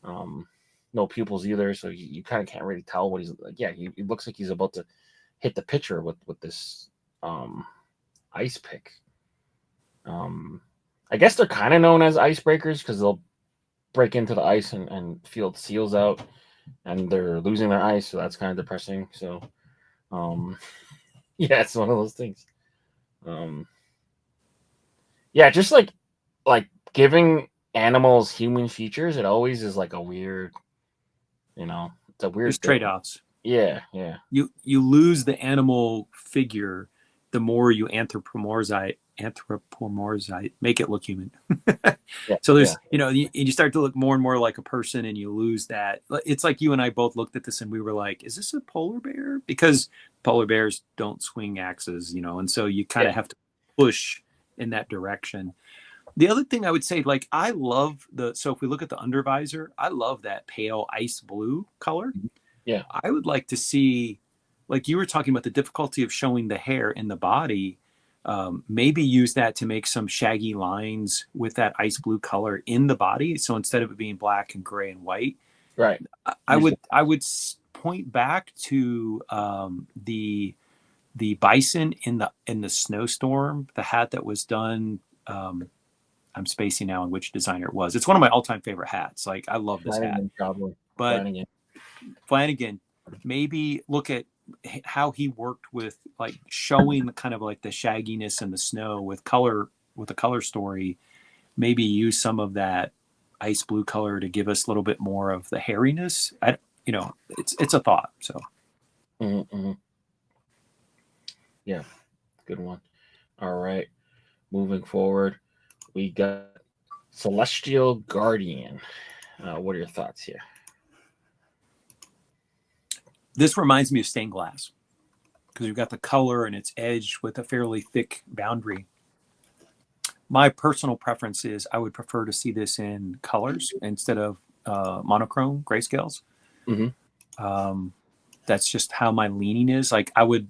no pupils either, so you kind of can't really tell what he's like. Yeah, he looks like he's about to hit the pitcher with this ice pick. I guess they're kind of known as icebreakers because they'll break into the ice and field seals out, and they're losing their ice, so that's kind of depressing. So, yeah, it's one of those things. Yeah, just like giving animals human features, it always is like a weird, it's a weird. There's trade-offs. Yeah. You lose the animal figure the more you anthropomorphize, make it look human. Yeah, so there's, you start to look more and more like a person and you lose that. It's like you and I both looked at this and we were like, is this a polar bear? Because polar bears don't swing axes, and so you kind of have to push in that direction. The other thing I would say, I love so if we look at the under visor, I love that pale ice blue color. Yeah. I would like to see, like you were talking about the difficulty of showing the hair in the body, maybe use that to make some shaggy lines with that ice blue color in the body. So instead of it being black and gray and white, right. I would point back to the bison in the snowstorm, the hat that was done. I'm spacing now on which designer it was. It's one of my all-time favorite hats. I love this hat. Probably. But Flanagan, maybe look at how he worked with showing kind of like the shagginess and the snow with a color story. Maybe use some of that ice blue color to give us a little bit more of the hairiness. It's a thought. So. Mm-hmm. Yeah, good one. All right, moving forward, we got Celestial Guardian. What are your thoughts here? This reminds me of stained glass because you've got the color and it's edged with a fairly thick boundary. My personal preference is I would prefer to see this in colors instead of monochrome grayscales. Mm-hmm. That's just how my leaning is. I would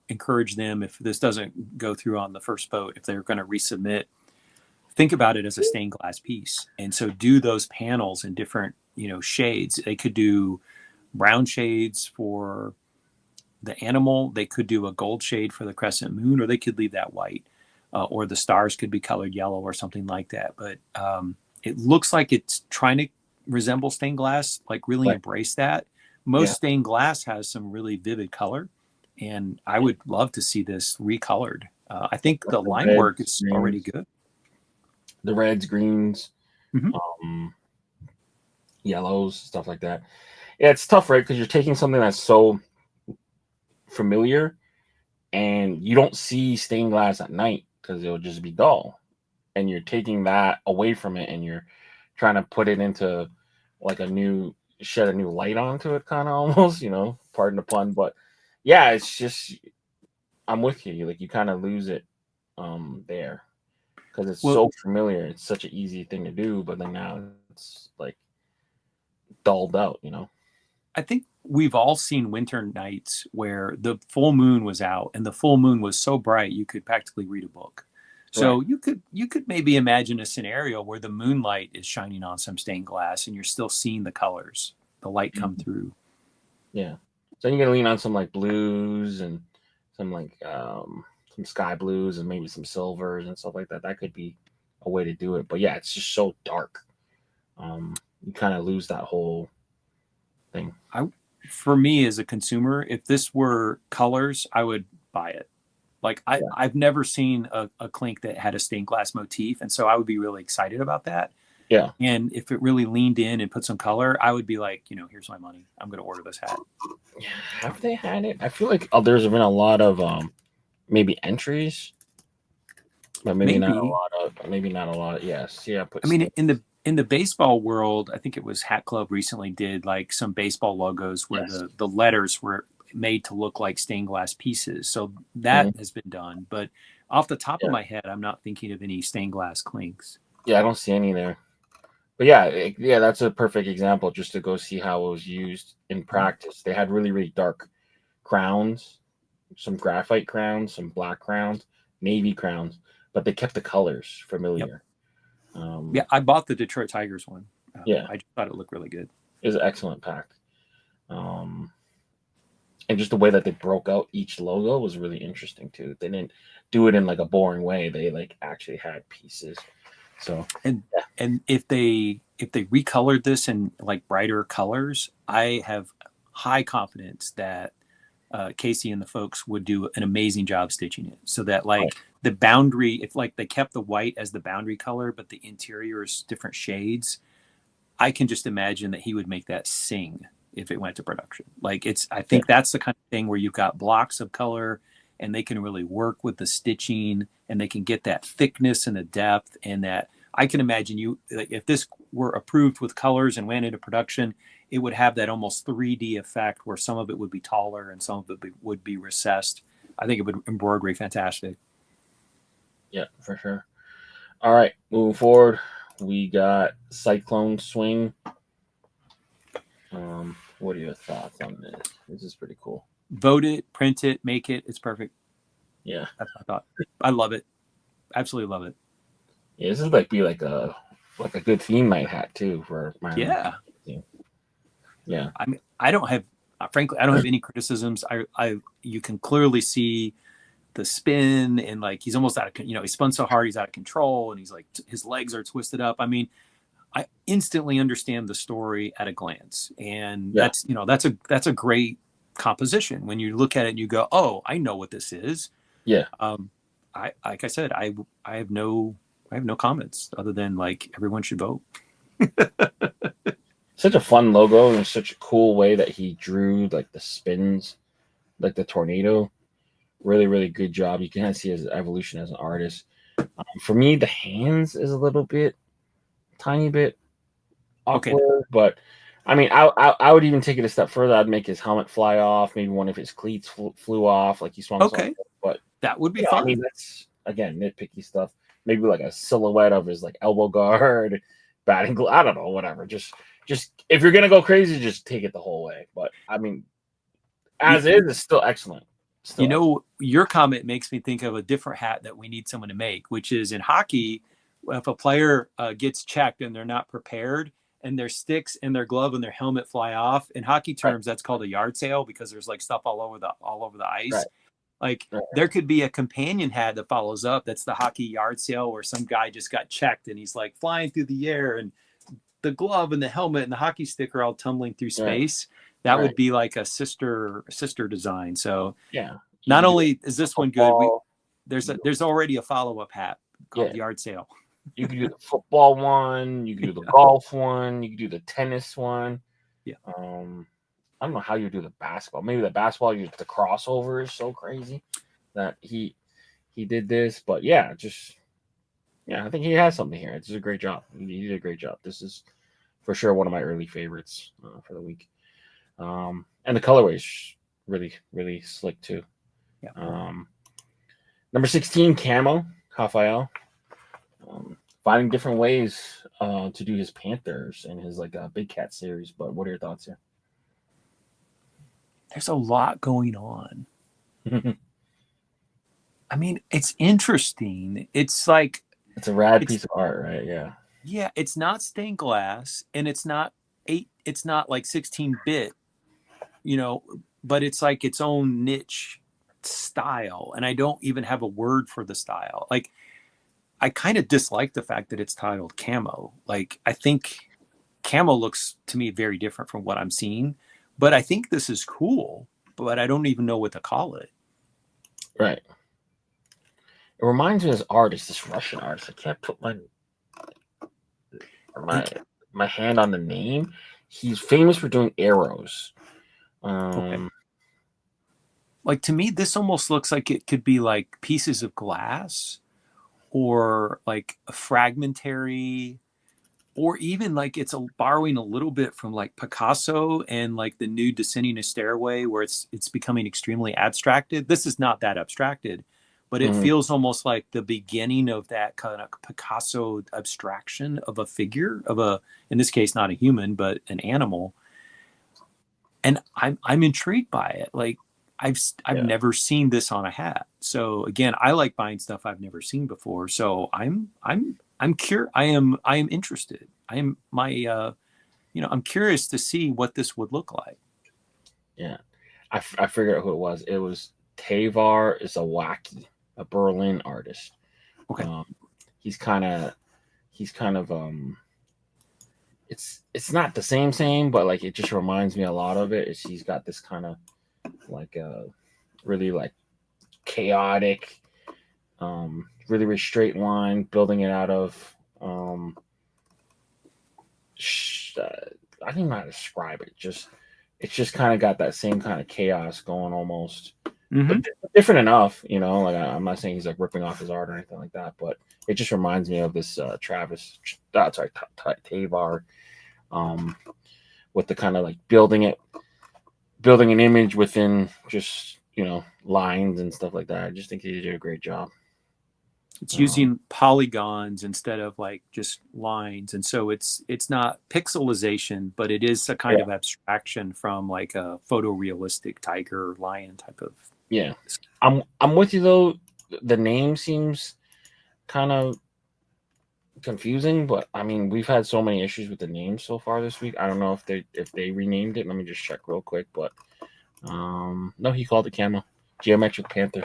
encourage them, if this doesn't go through on the first vote, if they're going to resubmit, think about it as a stained glass piece. And so do those panels in different, shades. They could do brown shades for the animal. They could do a gold shade for the crescent moon, or they could leave that white, or the stars could be colored yellow or something like that. But it looks like it's trying to resemble stained glass, like really Right. embrace that. Most Yeah. stained glass has some really vivid color, and I would love to see this recolored. I think the line reds, work is already greens, good. the reds, greens, Mhm. yellows, stuff like that. Yeah, it's tough, right? Because you're taking something that's so familiar, and you don't see stained glass at night because it'll just be dull, and you're taking that away from it, and you're trying to put it into like shed a new light onto it, kind of almost, pardon the pun. But yeah, it's just, I'm with you. Like, you kind of lose it there because it's Well, so familiar. It's such an easy thing to do, but then now it's like dulled out. I think we've all seen winter nights where the full moon was out and the full moon was so bright you could practically read a book. So Right. you could maybe imagine a scenario where the moonlight is shining on some stained glass and you're still seeing the colors, the light come Mhm. through. Yeah. So you're gonna lean on some like blues and some like some sky blues and maybe some silvers and stuff like that. That could be a way to do it. But yeah, it's just so dark. You kind of lose that whole thing. For me as a consumer, if this were colors, I would buy it. Like Yeah. I've never seen a clink that had a stained glass motif, and so I would be really excited about that. Yeah. And if it really leaned in and put some color, I would be like, here's my money. I'm going to order this hat. Yeah. Have they had it? I feel like there's been a lot of maybe entries, but maybe not a Maybe. lot of yes. Yeah. I mean, in the baseball world, I think it was Hat Club recently did like some baseball logos where Yes. the letters were made to look like stained glass pieces. So that Mhm. has been done. But off the top of Yeah. my head, I'm not thinking of any stained glass clinks. Yeah, I don't see any there. But yeah, yeah, that's a perfect example just to go see how it was used in practice. They had really, really dark crowns, some graphite crowns, some black crowns, navy crowns, but they kept the colors Yep. familiar. Yeah, I bought the Detroit Tigers one. Yeah, I just thought it looked really good. it was an excellent pack. Um, and just the way that they broke out each logo was really interesting too. They didn't do it in like a boring way. They like actually had pieces. So And yeah, and if they recolored this in like brighter colors, I have high confidence that Casey and the folks would do an amazing job stitching it, so that right, like the boundary, if like they kept the white as the boundary color, but the interior is different shades, I can just imagine that he would make that sing if it went to production. Like I yeah, think that's the kind of thing where you've got blocks of color and they can really work with the stitching and they can get that thickness and the depth and that I can imagine like, if this were approved with colors and went into production, it would have that almost 3D effect where some of it would be taller and some of it would be recessed. I think it would embroidery fantastic. yeah, for sure. All right, moving forward, we got Cyclone Swing. What are your thoughts on this? This is pretty cool. Vote it, print it, make it. It's perfect. Yeah, That's my thought. I love it. Absolutely love it. yeah. This is like a good theme night hat too for my Yeah. team. Yeah, I mean, frankly, I don't have any criticisms. You can clearly see the spin and like he's almost out of, he spun so hard he's out of control and he's like his legs are twisted up. I mean, I instantly understand the story at a glance, and yeah, that's a great composition. When you look at it and you go, oh, I know what this is. yeah. Like I said, I have no comments other than like everyone should vote. Such a fun logo and such a cool way that he drew like the spins, like the tornado. Really, really good job. You can kind of see his evolution as an artist. For me, the hands is a little bit, tiny bit Okay, awkward, but I mean, I would even take it a step further. I'd make his helmet fly off. Maybe one of his cleats flew off, like he swung. okay, But that would be I fun. mean, that's again nitpicky stuff. Maybe like a silhouette of his like elbow guard, batting glove. I don't know, whatever. Just if you're gonna go crazy, just take it the whole way. But I mean, as is, it's still excellent. Your comment makes me think of a different hat that we need someone to make, which is in hockey, if a player gets checked and they're not prepared and their sticks and their glove and their helmet fly off. In hockey terms, that's called a yard sale because there's like stuff all over the ice. Right. Like there could be a companion hat that follows up. That's the hockey yard sale where some guy just got checked and he's like flying through the air and the glove and the helmet and the hockey stick are all tumbling through space. That would be like a sister design. So not only is this one good, there's already a follow-up hat called yard sale. You can do the football one, you can do the golf one, you can do the tennis one. Yeah. I don't know how you do the basketball. Maybe the basketball, the crossover is so crazy that he did this. But I think he has something here. It's a great job. He did a great job. This is for sure one of my early favorites for the week. And the colorways really, really slick too. Yeah. Number 16, Camo, Rafael. Finding different ways to do his Panthers and his Big Cat series. But what are your thoughts here? There's a lot going on. I mean, it's interesting. It's like it's a rad piece of art, right? Yeah. Yeah, it's not stained glass, and it's not like 16-bit, but it's like its own niche style. And I don't even have a word for the style. Like, I kind of dislike the fact that it's titled Camo. Like, I think Camo looks to me very different from what I'm seeing. But I think this is cool, but I don't even know what to call it. Right. It reminds me of this artist, this Russian artist. I can't put my hand on the name. He's famous for doing arrows. Like, to me, this almost looks like it could be like pieces of glass or like a fragmentary, or even like it's borrowing a little bit from like Picasso and like the new Descending a Stairway, where it's becoming extremely abstracted. This is not that abstracted, but it feels almost like the beginning of that kind of Picasso abstraction of a figure, in this case, not a human, but an animal. And I'm intrigued by it. Like, I've never seen this on a hat. So again, I like buying stuff I've never seen before. So I'm curious. I am interested. I'm curious to see what this would look like. Yeah. I figured out who it was. It was Tavar Zawacki, a Berlin artist. Okay. He's kind of it's not the same, but like it just reminds me a lot of it. He's got this kind of like really like chaotic, really, really straight line, building it out of I don't even know how to describe it. It's just kind of got that same kind of chaos going almost. But different enough, like I'm not saying he's like ripping off his art or anything like that, but it just reminds me of this Tavar, with the kind of like building an image within just, lines and stuff like that. I just think he did a great job. It's using polygons instead of like just lines. And so it's not pixelization, but it is a kind of abstraction from like a photorealistic tiger or lion type of. Yeah. I'm with you though. The name seems kind of confusing, but I mean, we've had so many issues with the name so far this week. I don't know if they renamed it. Let me just check real quick, but no, he called it Camo, Geometric Panther.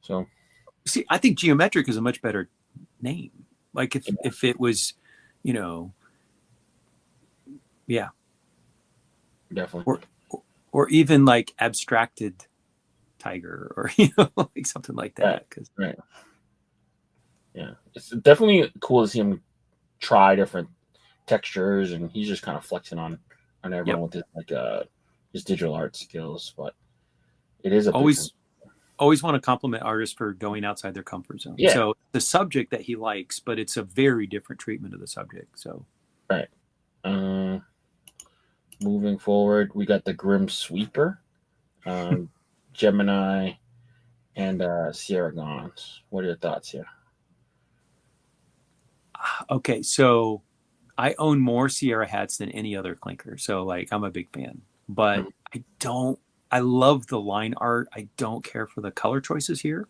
So see, I think Geometric is a much better name. Like if it was, definitely, or even like abstracted tiger, or like something like that. Right. Yeah, it's definitely cool to see him try different textures, and he's just kind of flexing on everyone with his his digital art skills. But it is always want to compliment artists for going outside their comfort zone. Yeah. So the subject that he likes, but it's a very different treatment of the subject. So right. Moving forward, we got the Grim Sweeper, Gemini, and Sierra Gons. What are your thoughts here? Okay, so I own more Sierra hats than any other clinker. So like I'm a big fan, but I love the line art. I don't care for the color choices here.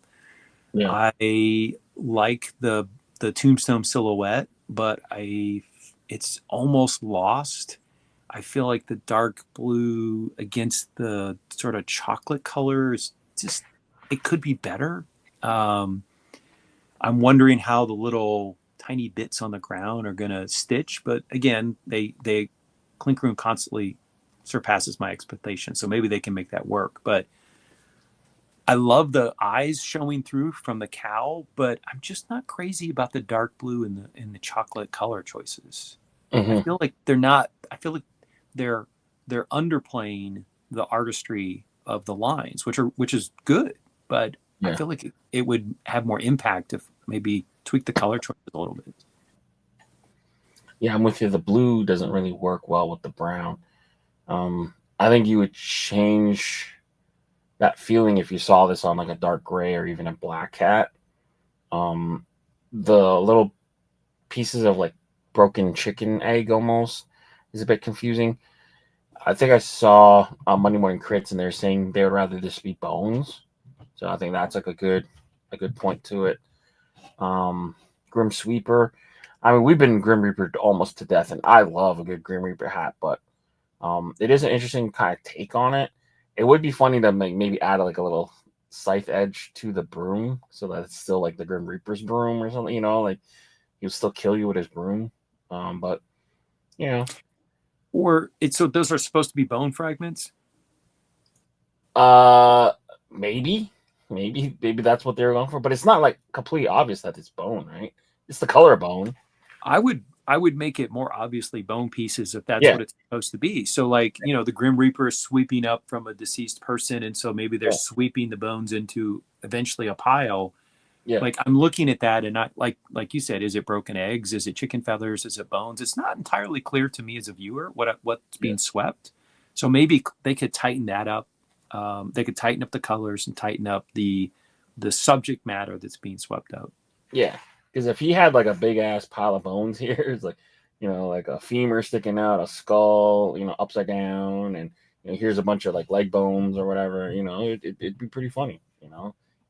Yeah. I like the tombstone silhouette, but it's almost lost. I feel like the dark blue against the sort of chocolate color is just, it could be better. Um, I'm wondering how the little tiny bits on the ground are going to stitch, but again, they Clink Room constantly surpasses my expectations, so maybe they can make that work. But I love the eyes showing through from the cowl, but I'm just not crazy about the dark blue and the chocolate color choices. I Hmm. feel like they're not. I feel like they're they're underplaying the artistry of the lines, which is good, but I Yeah. feel like it would have more impact if maybe tweak the color choices a little bit. Yeah, I'm with you. The blue doesn't really work well with the brown. I think you would change that feeling if you saw this on like a dark gray or even a black cat. Um, the little pieces of like broken chicken egg almost is a bit confusing. I think I saw Monday Morning Critz and they're saying they would rather this be bones. So I think that's like a good point to it. Um, Grim Sweeper. I mean, we've been Grim Reaper almost to death, and I love a good Grim Reaper hat, but it is an interesting kind of take on it. It would be funny to maybe add like a little scythe edge to the broom so that it's still like the Grim Reaper's broom or something, like he'll still kill you with his broom. But you know, Or it's so those are supposed to be bone fragments. uh, maybe, maybe that's what they're going for, but it's not like completely obvious that it's bone, right? It's the color bone. I would make it more obviously bone pieces if that's Yeah, what it's supposed to be. So like, the Grim Reaper is sweeping up from a deceased person, and so maybe they're yeah, sweeping the bones into eventually a pile. yeah, Like I'm looking at that and not like you said, is it broken eggs? Is it chicken feathers? Is it bones? It's not entirely clear to me as a viewer what's yeah, being swept. So maybe they could tighten that up. They could tighten up the colors and tighten up the subject matter that's being swept out. yeah. Because if he had like a big ass pile of bones here, it's like, like a femur sticking out, a skull, upside down, and here's a bunch of like leg bones or whatever. It'd be pretty funny.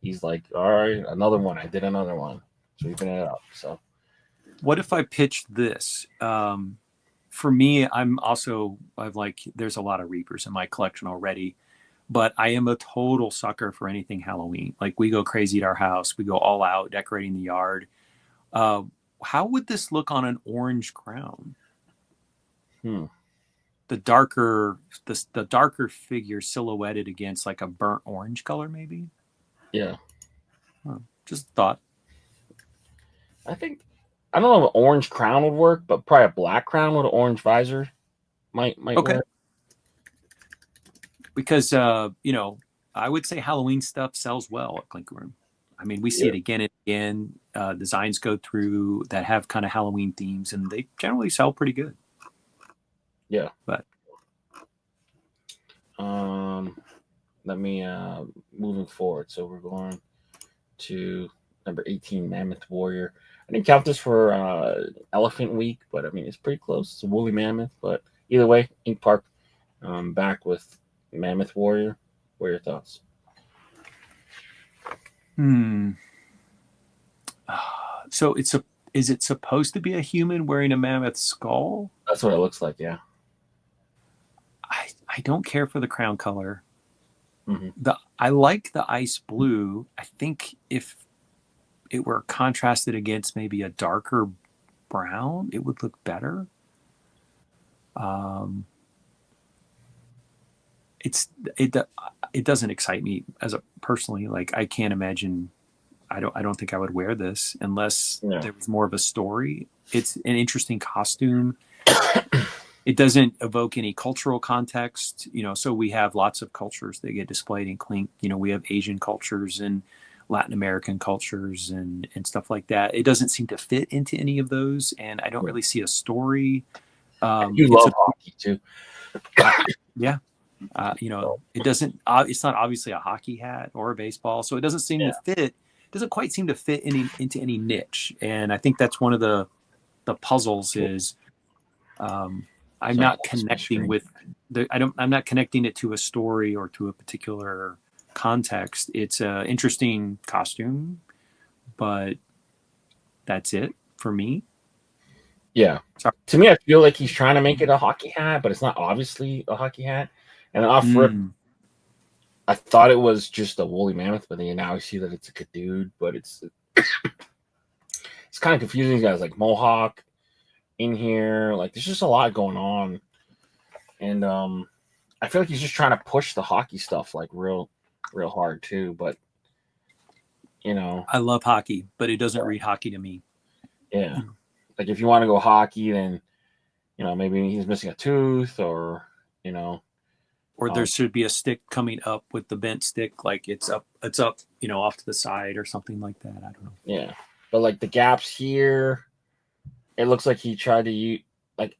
He's like, all right, another one. I did another one, sweeping it up. So What if I pitched this? For me, I've like, there's a lot of Reapers in my collection already, but I am a total sucker for anything Halloween. Like we go crazy at our house, we go all out decorating the yard. Uh, how would this look on an orange crown? hmm, The darker figure silhouetted against like a burnt orange color, maybe. yeah, Huh, just a thought. I think I don't know if an orange crown would work, but probably a black crown with an orange visor might Okay, work. because I would say Halloween stuff sells well at Clink Room. I mean, we see Yeah, it again and again. Designs go through that have kind of Halloween themes, and they generally sell pretty good. yeah. But Um, Let me moving forward. So we're going to number 18, Mammoth Warrior. I didn't count this for Elephant Week, but I mean it's pretty close. It's a woolly mammoth, but either way, Ink Park back with Mammoth Warrior. What are your thoughts? hmm. So is it supposed to be a human wearing a mammoth skull? That's what it looks like. Yeah. I don't care for the crown color. Hmm. I like the ice blue. I think if it were contrasted against maybe a darker brown, it would look better. Um, it's it it doesn't excite me as a personally. Like I can't imagine. I don't think I would wear this unless Yeah. there was more of a story. It's an interesting costume. It doesn't evoke any cultural context, so we have lots of cultures that get displayed in Clink. We have Asian cultures and Latin American cultures and stuff like that. It doesn't seem to fit into any of those, and I don't Yeah. really see a story. You It's love a hockey too. I, yeah, So, it doesn't. It's not obviously a hockey hat or a baseball, so it doesn't seem to yeah. fit. Doesn't quite seem to fit into any niche, and I think that's one of the puzzles is. I'm Sorry, I not lost my connecting screen. with I'm not connecting it to a story or to a particular context. It's a interesting costume, but that's it for me. Yeah. Sorry. To me, I feel like he's trying to make it a hockey hat, but it's not obviously a hockey hat. And off rip, I thought it was just a woolly mammoth, but then now I see that it's like a dude. But it's kind of confusing. He's got his like mohawk in here. Like there's just a lot going on, and I feel like he's just trying to push the hockey stuff like real hard too. But you know, I love hockey, but it doesn't read hockey to me. Yeah. Like if you want to go hockey, then you know maybe he's missing a tooth, or you know, or there should be a stick coming up with the bent stick, like it's up, you know, off to the side or something like that. I don't know. Yeah, but like the gaps here, it looks like he tried to use. Like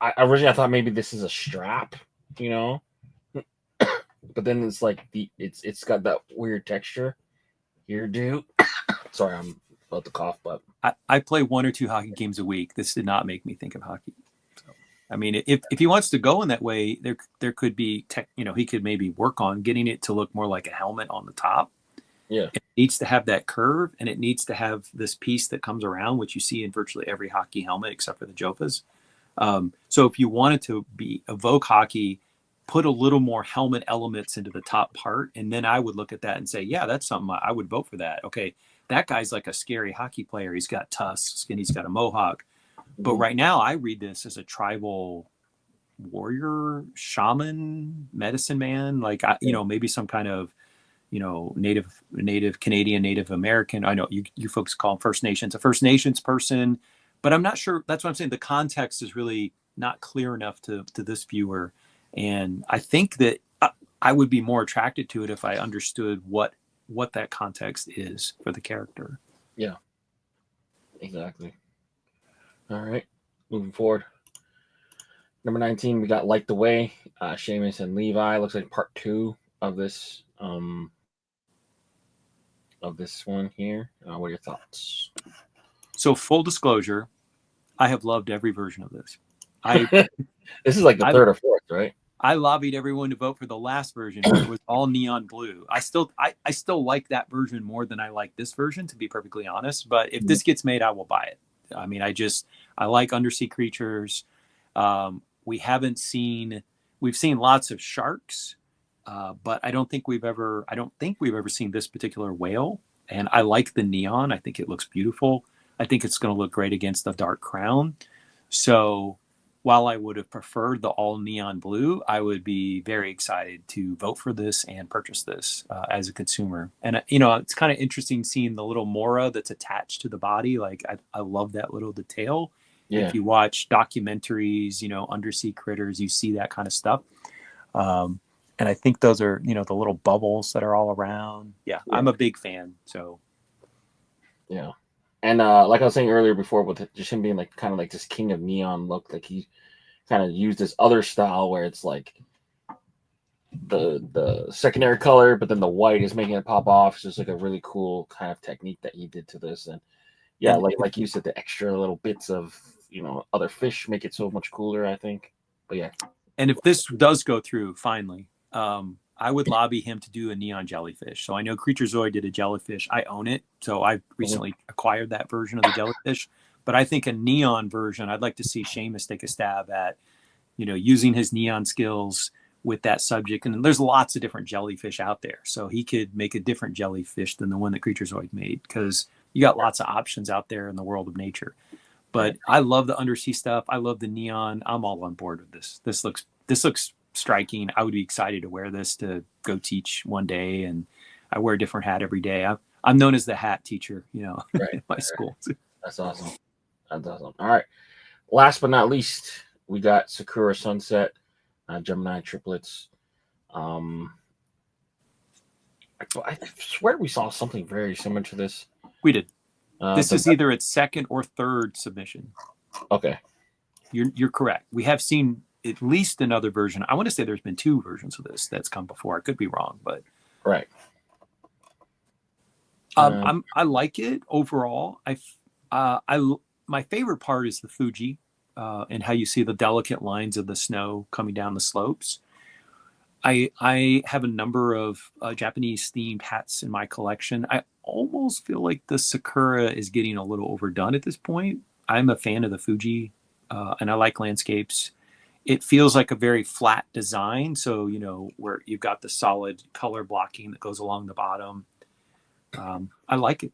I originally I thought maybe this is a strap, you know, but then it's like it's got that weird texture here, dude. Sorry, I'm about to cough, but I play 1 or 2 hockey games a week. This did not make me think of hockey. So, I mean, if he wants to go in that way, there could be you know, he could maybe work on getting it to look more like a helmet on the top. Yeah, it needs to have that curve, and it needs to have this piece that comes around, which you see in virtually every hockey helmet except for the Jofas. So if you wanted to evoke hockey, put a little more helmet elements into the top part, and then I would look at that and say, yeah, that's something I would vote for that. Okay, that guy's like a scary hockey player. He's got tusks and he's got a mohawk. But right now I read this as a tribal warrior, shaman, medicine man, like, you know, maybe some kind of, you know, native Canadian, Native American. I know you folks call them First Nations, a First Nations person, but I'm not sure. That's what I'm saying. The context is really not clear enough to this viewer. And I think that I would be more attracted to it if I understood what that context is for the character. Yeah, exactly. All right, moving forward. Number 19, we got Light the Way, Seamus and Levi. Looks like part 2 of this one here. What are your thoughts? So full disclosure, I have loved every version of this. This is like the third or fourth, right? I lobbied everyone to vote for the last version, which was all neon blue. I still like that version more than I like this version, to be perfectly honest. But if this gets made, I will buy it. I mean, I like undersea creatures. We've seen lots of sharks, but I don't think we've ever seen this particular whale. And I like the neon. I think it looks beautiful. I think it's going to look great against the dark crown. So while I would have preferred the all neon blue, I would be very excited to vote for this and purchase this as a consumer. And, you know, it's kind of interesting seeing the little mora that's attached to the body. Like, I love that little detail. Yeah. If you watch documentaries, you know, undersea critters, you see that kind of stuff. And I think those are, you know, the little bubbles that are all around. Yeah. I'm a big fan. So. Yeah. And like I was saying earlier before, with just him being like kind of like this king of neon look, like he kind of used this other style where it's like the secondary color, but then the white is making it pop off. It's just like a really cool kind of technique that he did to this. And yeah, like you said, the extra little bits of, you know, other fish make it so much cooler, I think. But yeah. And if this does go through finally, I would lobby him to do a neon jellyfish. So I know Creaturezoid did a jellyfish. I own it. So I recently acquired that version of the jellyfish. But I think a neon version, I'd like to see Seamus take a stab at, you know, using his neon skills with that subject. And there's lots of different jellyfish out there. So he could make a different jellyfish than the one that Creaturezoid made, because you got lots of options out there in the world of nature. But I love the undersea stuff. I love the neon. I'm all on board with this. This looks striking. I would be excited to wear this to go teach one day, and I wear a different hat every day. I'm known as the hat teacher, you know, in my school. That's awesome. That's awesome. All right. Last but not least, we got Sakura Sunset, Gemini triplets. I swear we saw something very similar to this. We did. This is either its second or third submission. Okay. You're correct. We have seen at least another version. I want to say there's been 2 versions of this that's come before. I could be wrong, but right. I like it overall. My favorite part is the Fuji, and how you see the delicate lines of the snow coming down the slopes. I have a number of Japanese themed hats in my collection. I almost feel like the Sakura is getting a little overdone at this point. I'm a fan of the Fuji, and I like landscapes. It feels like a very flat design. So, you know, where you've got the solid color blocking that goes along the bottom. I like it.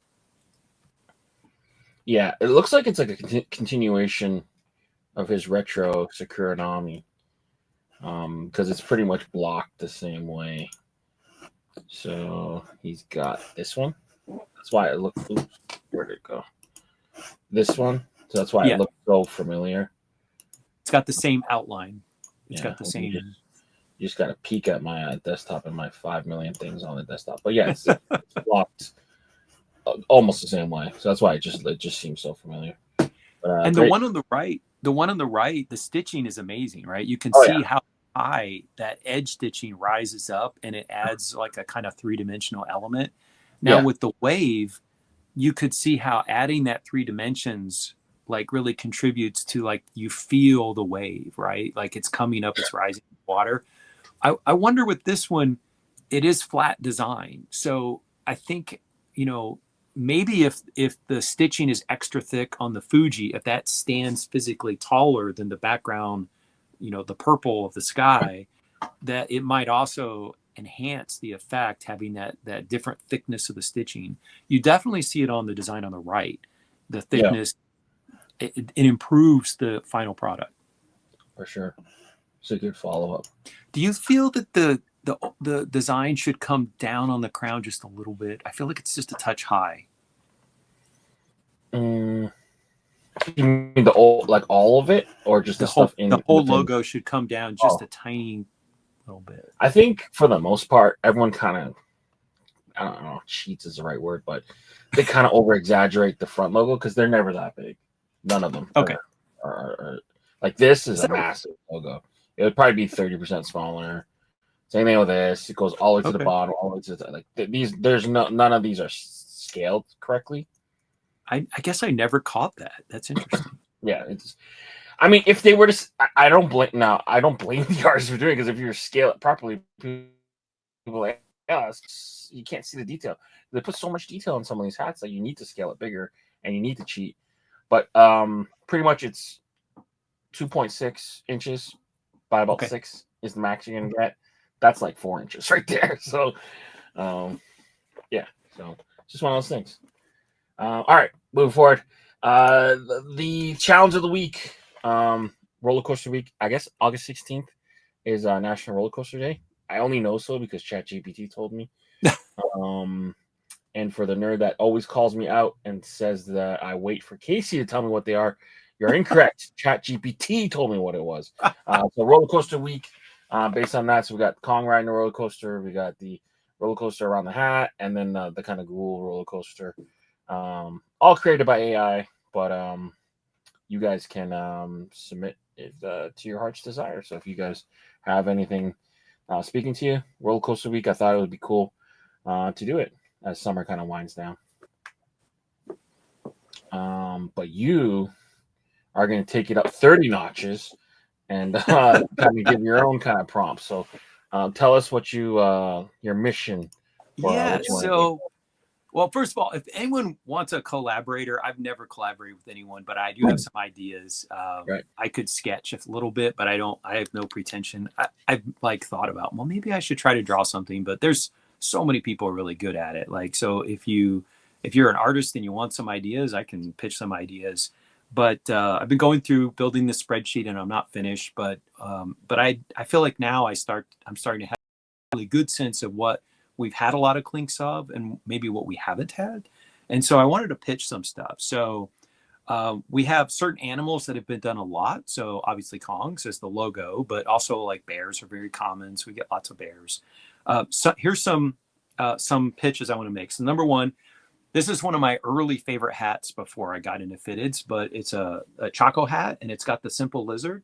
Yeah, it looks like it's like a continuation of his retro Sakura Nami, because it's pretty much blocked the same way. So he's got this one. That's why it looks. Oops, where did it go? This one. So that's why Yeah. it looks so familiar. It's got the same outline. It's got the You same. you just got to peek at my desktop and my 5 million things on the desktop. But yeah, it's blocked almost the same way. So that's why it just seems so familiar. But, And great. the one on the right, the stitching is amazing, right? You can Oh, see yeah. how high that edge stitching rises up, and it adds like a kind of three-dimensional element. Now Yeah. with the wave, you could see how adding that 3 dimensions like really contributes to like you feel the wave, right? Like it's coming up, it's rising in water. I wonder with this one, it is flat design. So I think, you know, maybe if the stitching is extra thick on the Fuji, if that stands physically taller than the background, you know, the purple of the sky, that it might also enhance the effect having that different thickness of the stitching. You definitely see it on the design on the right. The thickness, it improves the final product. For sure. It's a good follow-up. Do you feel that the design should come down on the crown just a little bit? I feel like it's just a touch high. You mean the old, like all of it, or just the stuff in the whole within? logo should come down just a tiny little bit. I think for the most part, everyone kind of, I don't know, cheats is the right word, but they kind of over exaggerate the front logo because they're never that big. None of them. Okay. Are like this is a massive logo. It would probably be 30% smaller. Same thing with this. It goes all the way to the bottom, all the way to the, like these. There's none of these are scaled correctly. I guess I never caught that. That's interesting. Yeah, it's. I mean, if they were to, I don't blame. Now, I don't blame the artists for doing it because if you scale it properly, people like, yeah, you can't see the detail. They put so much detail in some of these hats that you need to scale it bigger and you need to cheat. But pretty much it's 2.6 inches by about 6 is the max you're gonna get. That's like 4 inches right there. So, yeah. So just one of those things. All right, moving forward. The challenge of the week, roller coaster week. I guess August 16th is National Roller Coaster Day. I only know so because ChatGPT told me. And for the nerd that always calls me out and says that I wait for Casey to tell me what they are, you're incorrect. ChatGPT told me what it was. So roller coaster week, based on that. So we got Kong riding the roller coaster. We got the roller coaster around the hat, and then the kind of Ghoul roller coaster. All created by AI, but you guys can submit it to your heart's desire. So if you guys have anything speaking to you, roller coaster week, I thought it would be cool to do it as summer kind of winds down. But you are going to take it up 30 notches and kind of give your own kind of prompts. So tell us what your mission. Yeah. So, well, first of all, if anyone wants a collaborator, I've never collaborated with anyone, but I do have some ideas. Right. I could sketch a little bit, but I have no pretension. I've like thought about, well, maybe I should try to draw something, but there's so many people are really good at it. Like, so if you're an artist and you want some ideas, I can pitch some ideas. But I've been going through building this spreadsheet and I'm not finished, but I feel like now I'm starting to have a really good sense of what we've had a lot of clinks of and maybe what we haven't had. And so I wanted to pitch some stuff. So we have certain animals that have been done a lot. So obviously Kong's is the logo, but also like bears are very common. So we get lots of bears. So here's some pitches I want to make. So number one, this is one of my early favorite hats before I got into fitteds, but it's a Choco hat and it's got the simple lizard.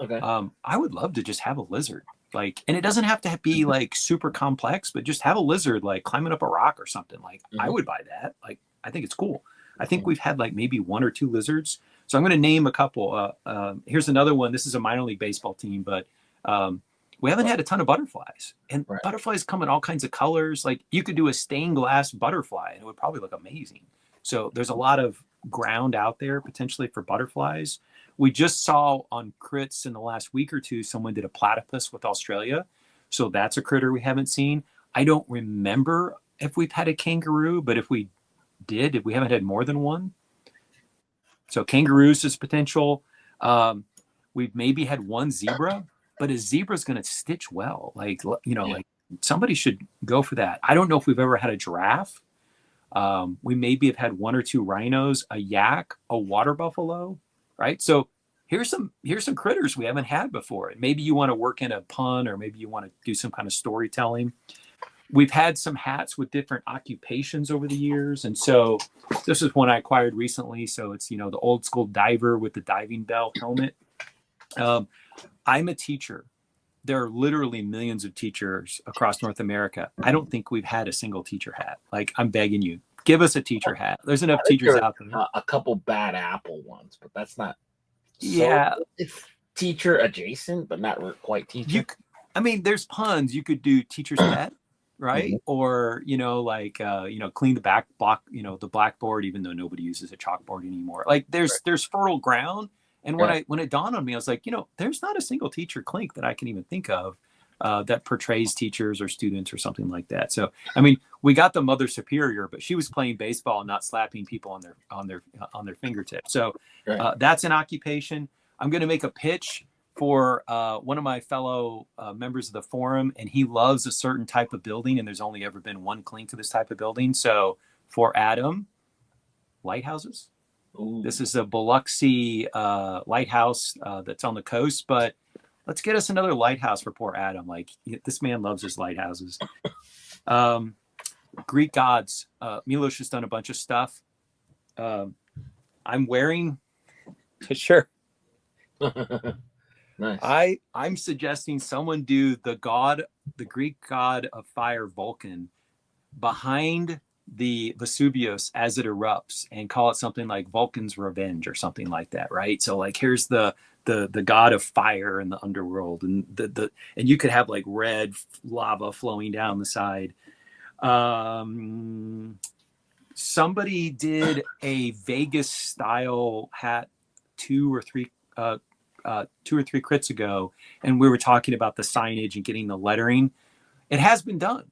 Okay. I would love to just have a lizard, like, and it doesn't have to be like super complex, but just have a lizard like climbing up a rock or something. Like, I would buy that. Like, I think it's cool. I think we've had like maybe 1 or 2 lizards. So I'm going to name a couple. Here's another one. This is a minor league baseball team, but we haven't had a ton of butterflies, and butterflies come in all kinds of colors. Like, you could do a stained glass butterfly and it would probably look amazing. So there's a lot of ground out there potentially for butterflies. We just saw on Critz in the last week or two, someone did a platypus with Australia. So that's a critter we haven't seen. I don't remember if we've had a kangaroo, but if we did, if we haven't had more than one. So kangaroos is potential. We've maybe had one zebra, but a zebra is going to stitch well. Like, you know, like somebody should go for that. I don't know if we've ever had a giraffe. We maybe have had one or two rhinos, a yak, a water buffalo, right? So here's some critters we haven't had before. And maybe you want to work in a pun, or maybe you want to do some kind of storytelling. We've had some hats with different occupations over the years. And so this is one I acquired recently. So it's, you know, the old school diver with the diving bell helmet. I'm a teacher. There are literally millions of teachers across North America. I don't think we've had a single teacher hat. Like, I'm begging you, give us a teacher hat. There's enough teachers out there. A couple bad apple ones, but that's not. Yeah. It's teacher adjacent, but not quite teacher. I mean, there's puns. You could do teacher's pet, right? Mm-hmm. Or, you know, like, you know, clean the back block, you know, the blackboard, even though nobody uses a chalkboard anymore. Like, there's fertile ground. And when it dawned on me, I was like, you know, there's not a single teacher Clink that I can even think of that portrays teachers or students or something like that. So, I mean, we got the Mother Superior, but she was playing baseball and not slapping people on their fingertips. So that's an occupation. I'm going to make a pitch for one of my fellow members of the forum, and he loves a certain type of building, and there's only ever been one Clink of this type of building. So for Adam, lighthouses. Ooh. This is a Biloxi lighthouse that's on the coast, but let's get us another lighthouse for poor Adam. Like, this man loves his lighthouses. Greek gods. Milos has done a bunch of stuff. I'm wearing a shirt. Nice. I'm suggesting someone do the Greek god of fire, Vulcan, behind the Vesuvius as it erupts, and call it something like Vulcan's Revenge or something like that, right? So like, here's the god of fire in the underworld, and and you could have like red lava flowing down the side. Somebody did a Vegas style hat two or three crits ago, and we were talking about the signage and getting the lettering. It has been done.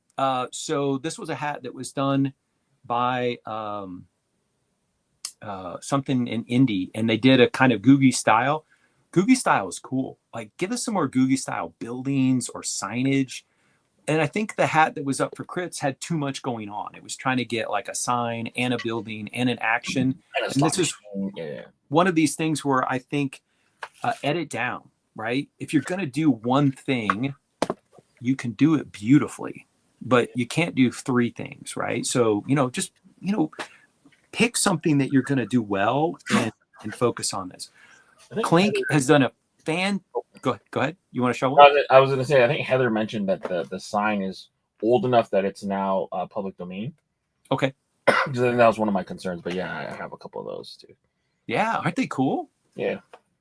So this was a hat that was done by something in Indy, and they did a kind of Googie style. Googie style is cool. Like, give us some more Googie style buildings or signage. And I think the hat that was up for Critz had too much going on. It was trying to get like a sign and a building and an action. And this is one of these things where I think edit down, right? If you're going to do one thing, you can do it beautifully, but you can't do three things, right? So, you know, just, you know, pick something that you're going to do well and focus on this. Clink has done a Go ahead. You want to show one? I was going to say, I think Heather mentioned that the sign is old enough that it's now public domain. Okay. Because I think that was one of my concerns, but yeah, I have a couple of those too. Yeah, aren't they cool? Yeah.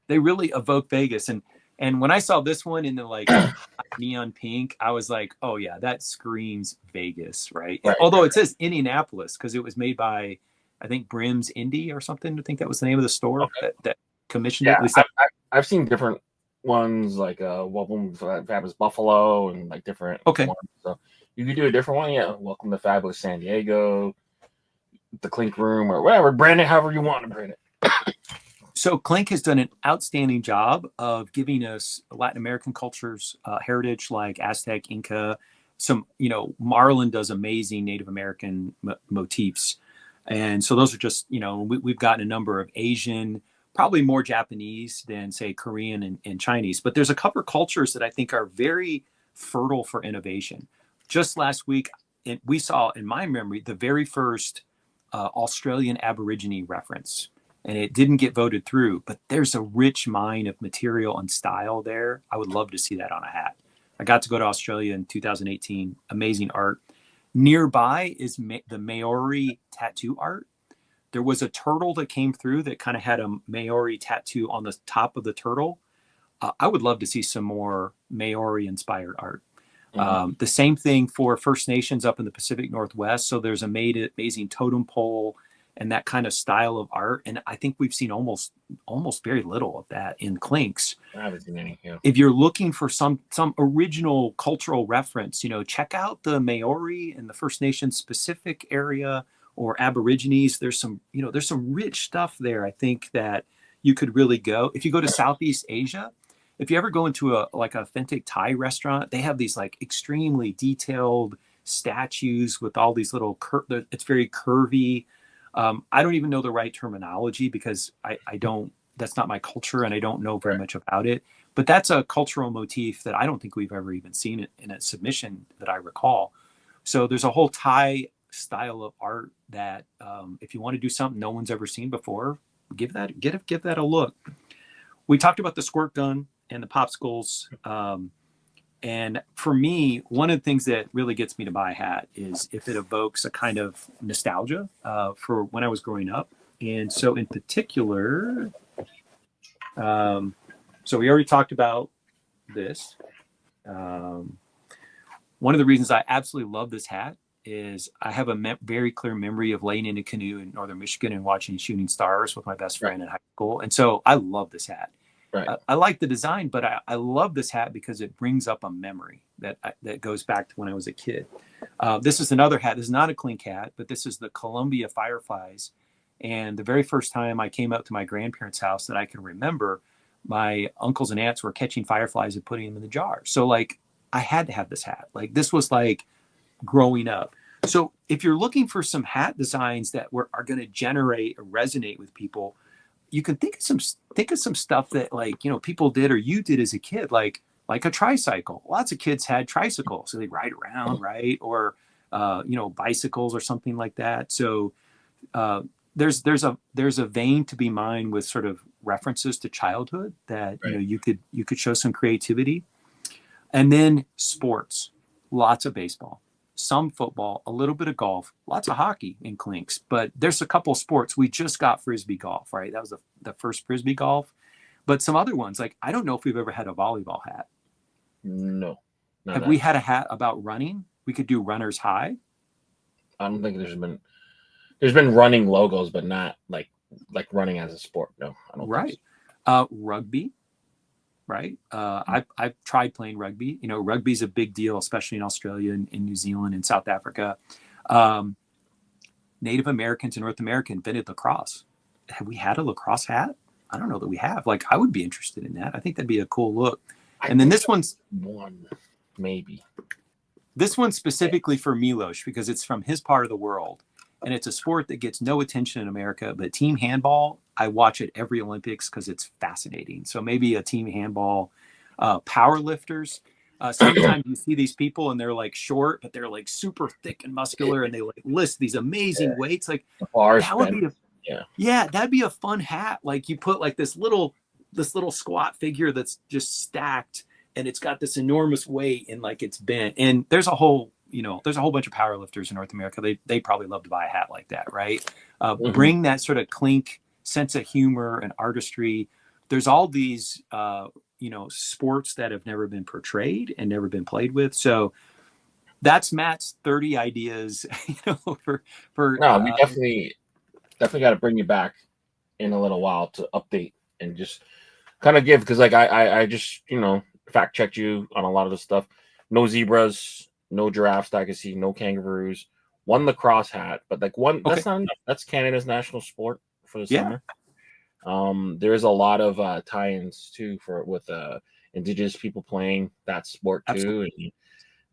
They really evoke Vegas. And when I saw this one in the like neon pink, I was like, oh yeah, that screams Vegas, right? Although it says Indianapolis, because it was made by, I think, Brim's Indy or something. I think that was the name of the store that commissioned it. I've seen different ones, like Welcome to Fabulous Buffalo, and like different ones. So you could do a different one. Yeah, Welcome to Fabulous San Diego, the Clink Room, or whatever. Brand it however you want to brand it. So Clink has done an outstanding job of giving us Latin American cultures, heritage like Aztec, Inca. Some, you know, Marlin does amazing Native American motifs. And so those are just, you know, we've gotten a number of Asian, probably more Japanese than, say, Korean and Chinese. But there's a couple of cultures that I think are very fertile for innovation. Just last week, we saw, in my memory, the very first Australian Aborigine reference. And it didn't get voted through, but there's a rich mine of material and style there. I would love to see that on a hat. I got to go to Australia in 2018. Amazing art. Nearby is the Maori tattoo art. There was a turtle that came through that kind of had a Maori tattoo on the top of the turtle. I would love to see some more Maori-inspired art. Mm-hmm. The same thing for First Nations up in the Pacific Northwest. So there's a amazing totem pole and that kind of style of art. And I think we've seen almost very little of that in Clinks. I haven't seen any. Yeah. If you're looking for some original cultural reference, check out the Maori and the First Nations specific area, or Aborigines. There's some rich stuff there. I think that you could really go. If you go to Southeast Asia, if you ever go into a authentic Thai restaurant, they have these like extremely detailed statues with all these little it's very curvy. I don't even know the right terminology because I don't, that's not my culture and I don't know very much about it. But that's a cultural motif that I don't think we've ever even seen it in a submission that I recall. So there's a whole Thai style of art that if you want to do something no one's ever seen before, give that a look. We talked about the squirt gun and the popsicles. And for me, one of the things that really gets me to buy a hat is if it evokes a kind of nostalgia for when I was growing up. And so in particular, so we already talked about this. One of the reasons I absolutely love this hat is I have a very clear memory of laying in a canoe in northern Michigan and watching shooting stars with my best friend in high school. And so I love this hat. Right. I like the design, but I love this hat because it brings up a memory that goes back to when I was a kid. This is another hat. This is not a Clink hat, but this is the Columbia Fireflies. And the very first time I came out to my grandparents' house that I can remember, my uncles and aunts were catching fireflies and putting them in the jar. So like I had to have this hat. Like this was like growing up. So if you're looking for some hat designs that are going to generate or resonate with people, you can think of some stuff that like, people did or you did as a kid, like a tricycle. Lots of kids had tricycles, so they ride around, right? Or, bicycles or something like that. So there's a vein to be mined with sort of references to childhood that, you could show some creativity. And then sports, lots of baseball, some football, a little bit of golf, lots of hockey in Clinks, but there's a couple of sports. We just got Frisbee golf, right? That was the first Frisbee golf, but some other ones, like, I don't know if we've ever had a volleyball hat. No. Have we had a hat about running? We could do runner's high. I don't think there's been running logos, but not like running as a sport. No, I don't. Right. Rugby. Right. I've tried playing rugby. Rugby is a big deal, especially in Australia and in New Zealand and South Africa. Native Americans and North America invented lacrosse. Have we had a lacrosse hat? I don't know that we have. Like, I would be interested in that. I think that'd be a cool look. And then this one's one, maybe. This one's specifically for Milos because it's from his part of the world. And it's a sport that gets no attention in America, but team handball, I watch it every Olympics because it's fascinating. So maybe a team handball, power lifters. Sometimes you see these people and they're like short, but they're like super thick and muscular, and they like lift these amazing weights. Like that would be that'd be a fun hat. Like you put like this little squat figure that's just stacked, and it's got this enormous weight and like it's bent. And there's a whole bunch of power lifters in North America. They probably love to buy a hat like that, right? Bring that sort of Clink sense of humor and artistry. There's all these, sports that have never been portrayed and never been played with. So that's Matt's 30 ideas, for. No, we definitely got to bring you back in a little while to update and just kind of give, because like I just, fact checked you on a lot of the stuff. No zebras, no giraffes that I can see, no kangaroos, one lacrosse hat, but like one, that's not enough. That's Canada's national sport for the summer. There is a lot of tie-ins too with Indigenous people playing that sport too. Absolutely.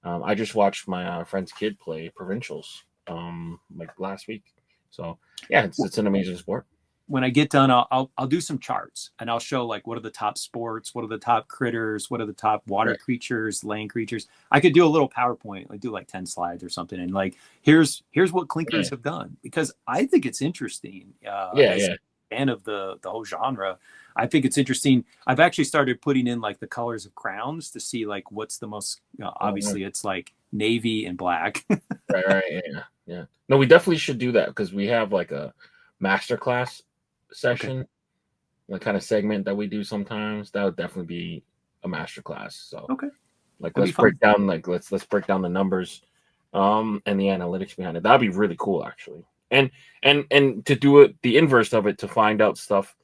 And I just watched my friend's kid play provincials like last week. So yeah, it's an amazing sport. When I get done, I'll do some charts and I'll show like what are the top sports, what are the top critters, what are the top water creatures, land creatures. I could do a little PowerPoint, like do like 10 slides or something, and like here's what Clinkers have done, because I think it's interesting. As a fan of the whole genre, I think it's interesting. I've actually started putting in like the colors of crowns to see like what's the most. Obviously, it's like navy and black. Right. Yeah. No, we definitely should do that because we have like a masterclass session, like kind of segment that we do sometimes. That would definitely be a masterclass. So like let's break down the numbers and the analytics behind it. That'd be really cool actually. and to do it the inverse of it, to find out stuff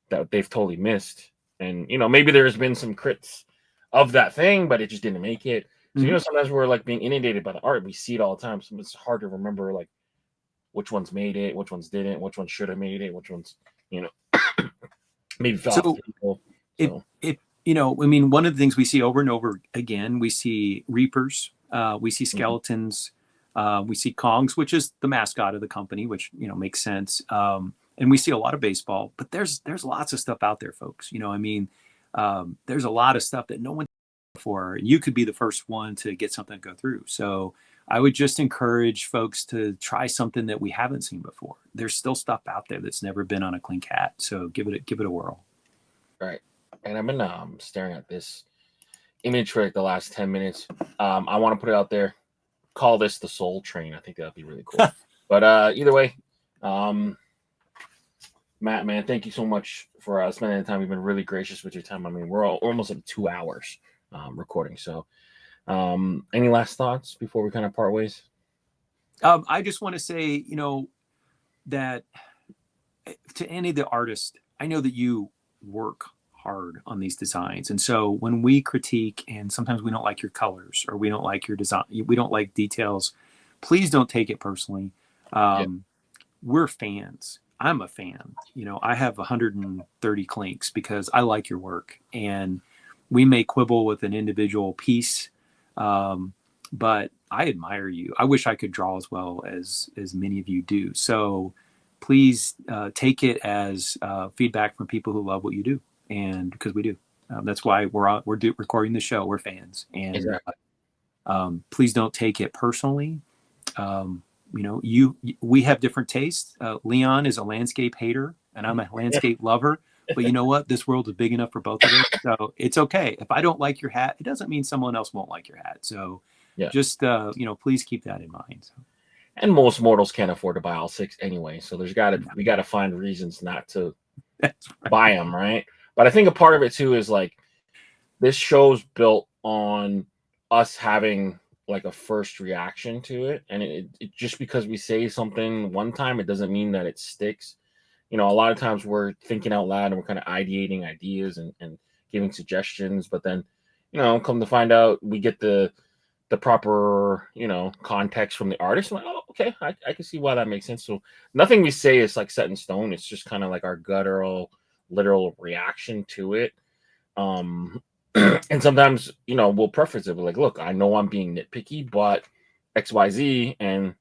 that they've totally missed. And maybe there's been some crits of that thing, but it just didn't make it. So sometimes we're like being inundated by the art. We see it all the time, so it's hard to remember like which ones made it, which ones didn't, which ones should have made it, which ones maybe fell off the table. I mean, one of the things we see over and over again, we see Reapers, we see Skeletons, we see Kongs, which is the mascot of the company, which makes sense. And we see a lot of baseball, but there's lots of stuff out there, folks. I mean, there's a lot of stuff that no one before. You could be the first one to get something to go through. So I would just encourage folks to try something that we haven't seen before. There's still stuff out there that's never been on a Clink hat, so give it a whirl. Right. And I've been staring at this image for like the last 10 minutes. I want to put it out there. Call this the Soul Train. I think that'd be really cool. But either way, Matt, man, thank you so much for spending the time. You've been really gracious with your time. I mean, we're almost at 2 hours recording. So any last thoughts before we kind of part ways? I just want to say, that to any of the artists, I know that you work hard on these designs. And so when we critique and sometimes we don't like your colors or we don't like your design, we don't like details, please don't take it personally. We're fans. I'm a fan. I have 130 Clinks because I like your work, and we may quibble with an individual piece, but I admire you. I wish I could draw as well as many of you do. So please take it as feedback from people who love what you do, and because we do. That's why we're recording the show. We're fans, and exactly. Please don't take it personally. We have different tastes. Leon is a landscape hater and I'm a landscape lover, but you know what? This world is big enough for both of us. So it's okay. If I don't like your hat, it doesn't mean someone else won't like your hat. So just, please keep that in mind. So. And most mortals can't afford to buy all 6 anyway. So we got to find reasons not to buy them. Right. But I think a part of it too is like this show's built on us having like a first reaction to it, and it just because we say something one time, it doesn't mean that it sticks. A lot of times we're thinking out loud and we're kind of ideating ideas and giving suggestions, but then come to find out we get the proper context from the artist. I'm like, oh, okay, I can see why that makes sense. So nothing we say is like set in stone. It's just kind of like our guttural, literal reaction to it. And sometimes, we'll preface it with like, look, I know I'm being nitpicky, but XYZ, and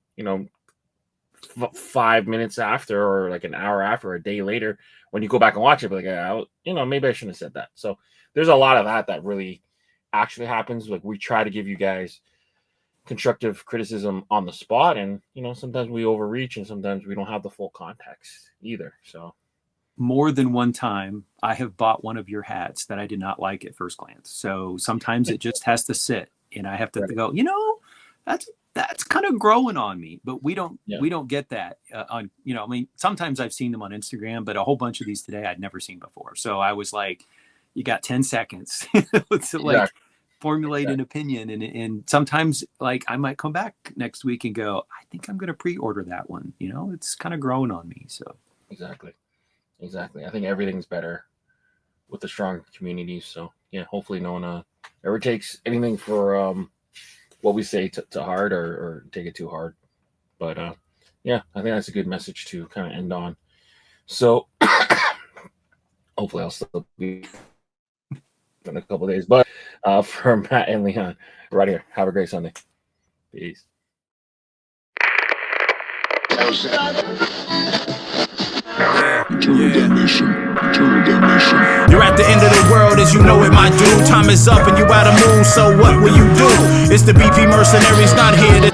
5 minutes after, or like an hour after, or a day later, when you go back and watch it, like, maybe I shouldn't have said that. So there's a lot of that really actually happens. Like we try to give you guys constructive criticism on the spot, and sometimes we overreach, and sometimes we don't have the full context either. So. More than one time, I have bought one of your hats that I did not like at first glance. So sometimes it just has to sit, and I have to go, that's kind of growing on me. But we don't get that on. I mean, sometimes I've seen them on Instagram, but a whole bunch of these today I'd never seen before. So I was like, you got 10 seconds to formulate an opinion, and sometimes like I might come back next week and go, I think I'm going to pre-order that one. It's kind of growing on me. So Exactly. I think everything's better with a strong community. So yeah, hopefully no one ever takes anything for what we say to heart or take it too hard. But yeah, I think that's a good message to kind of end on. So hopefully I'll still be in a couple of days. But for Matt and Leon, right here, have a great Sunday. Peace. Eternal damnation. You're at the end of the world as you know it, my dude. Time is up and you out of mood, so what will you do? It's the BP mercenaries, not here to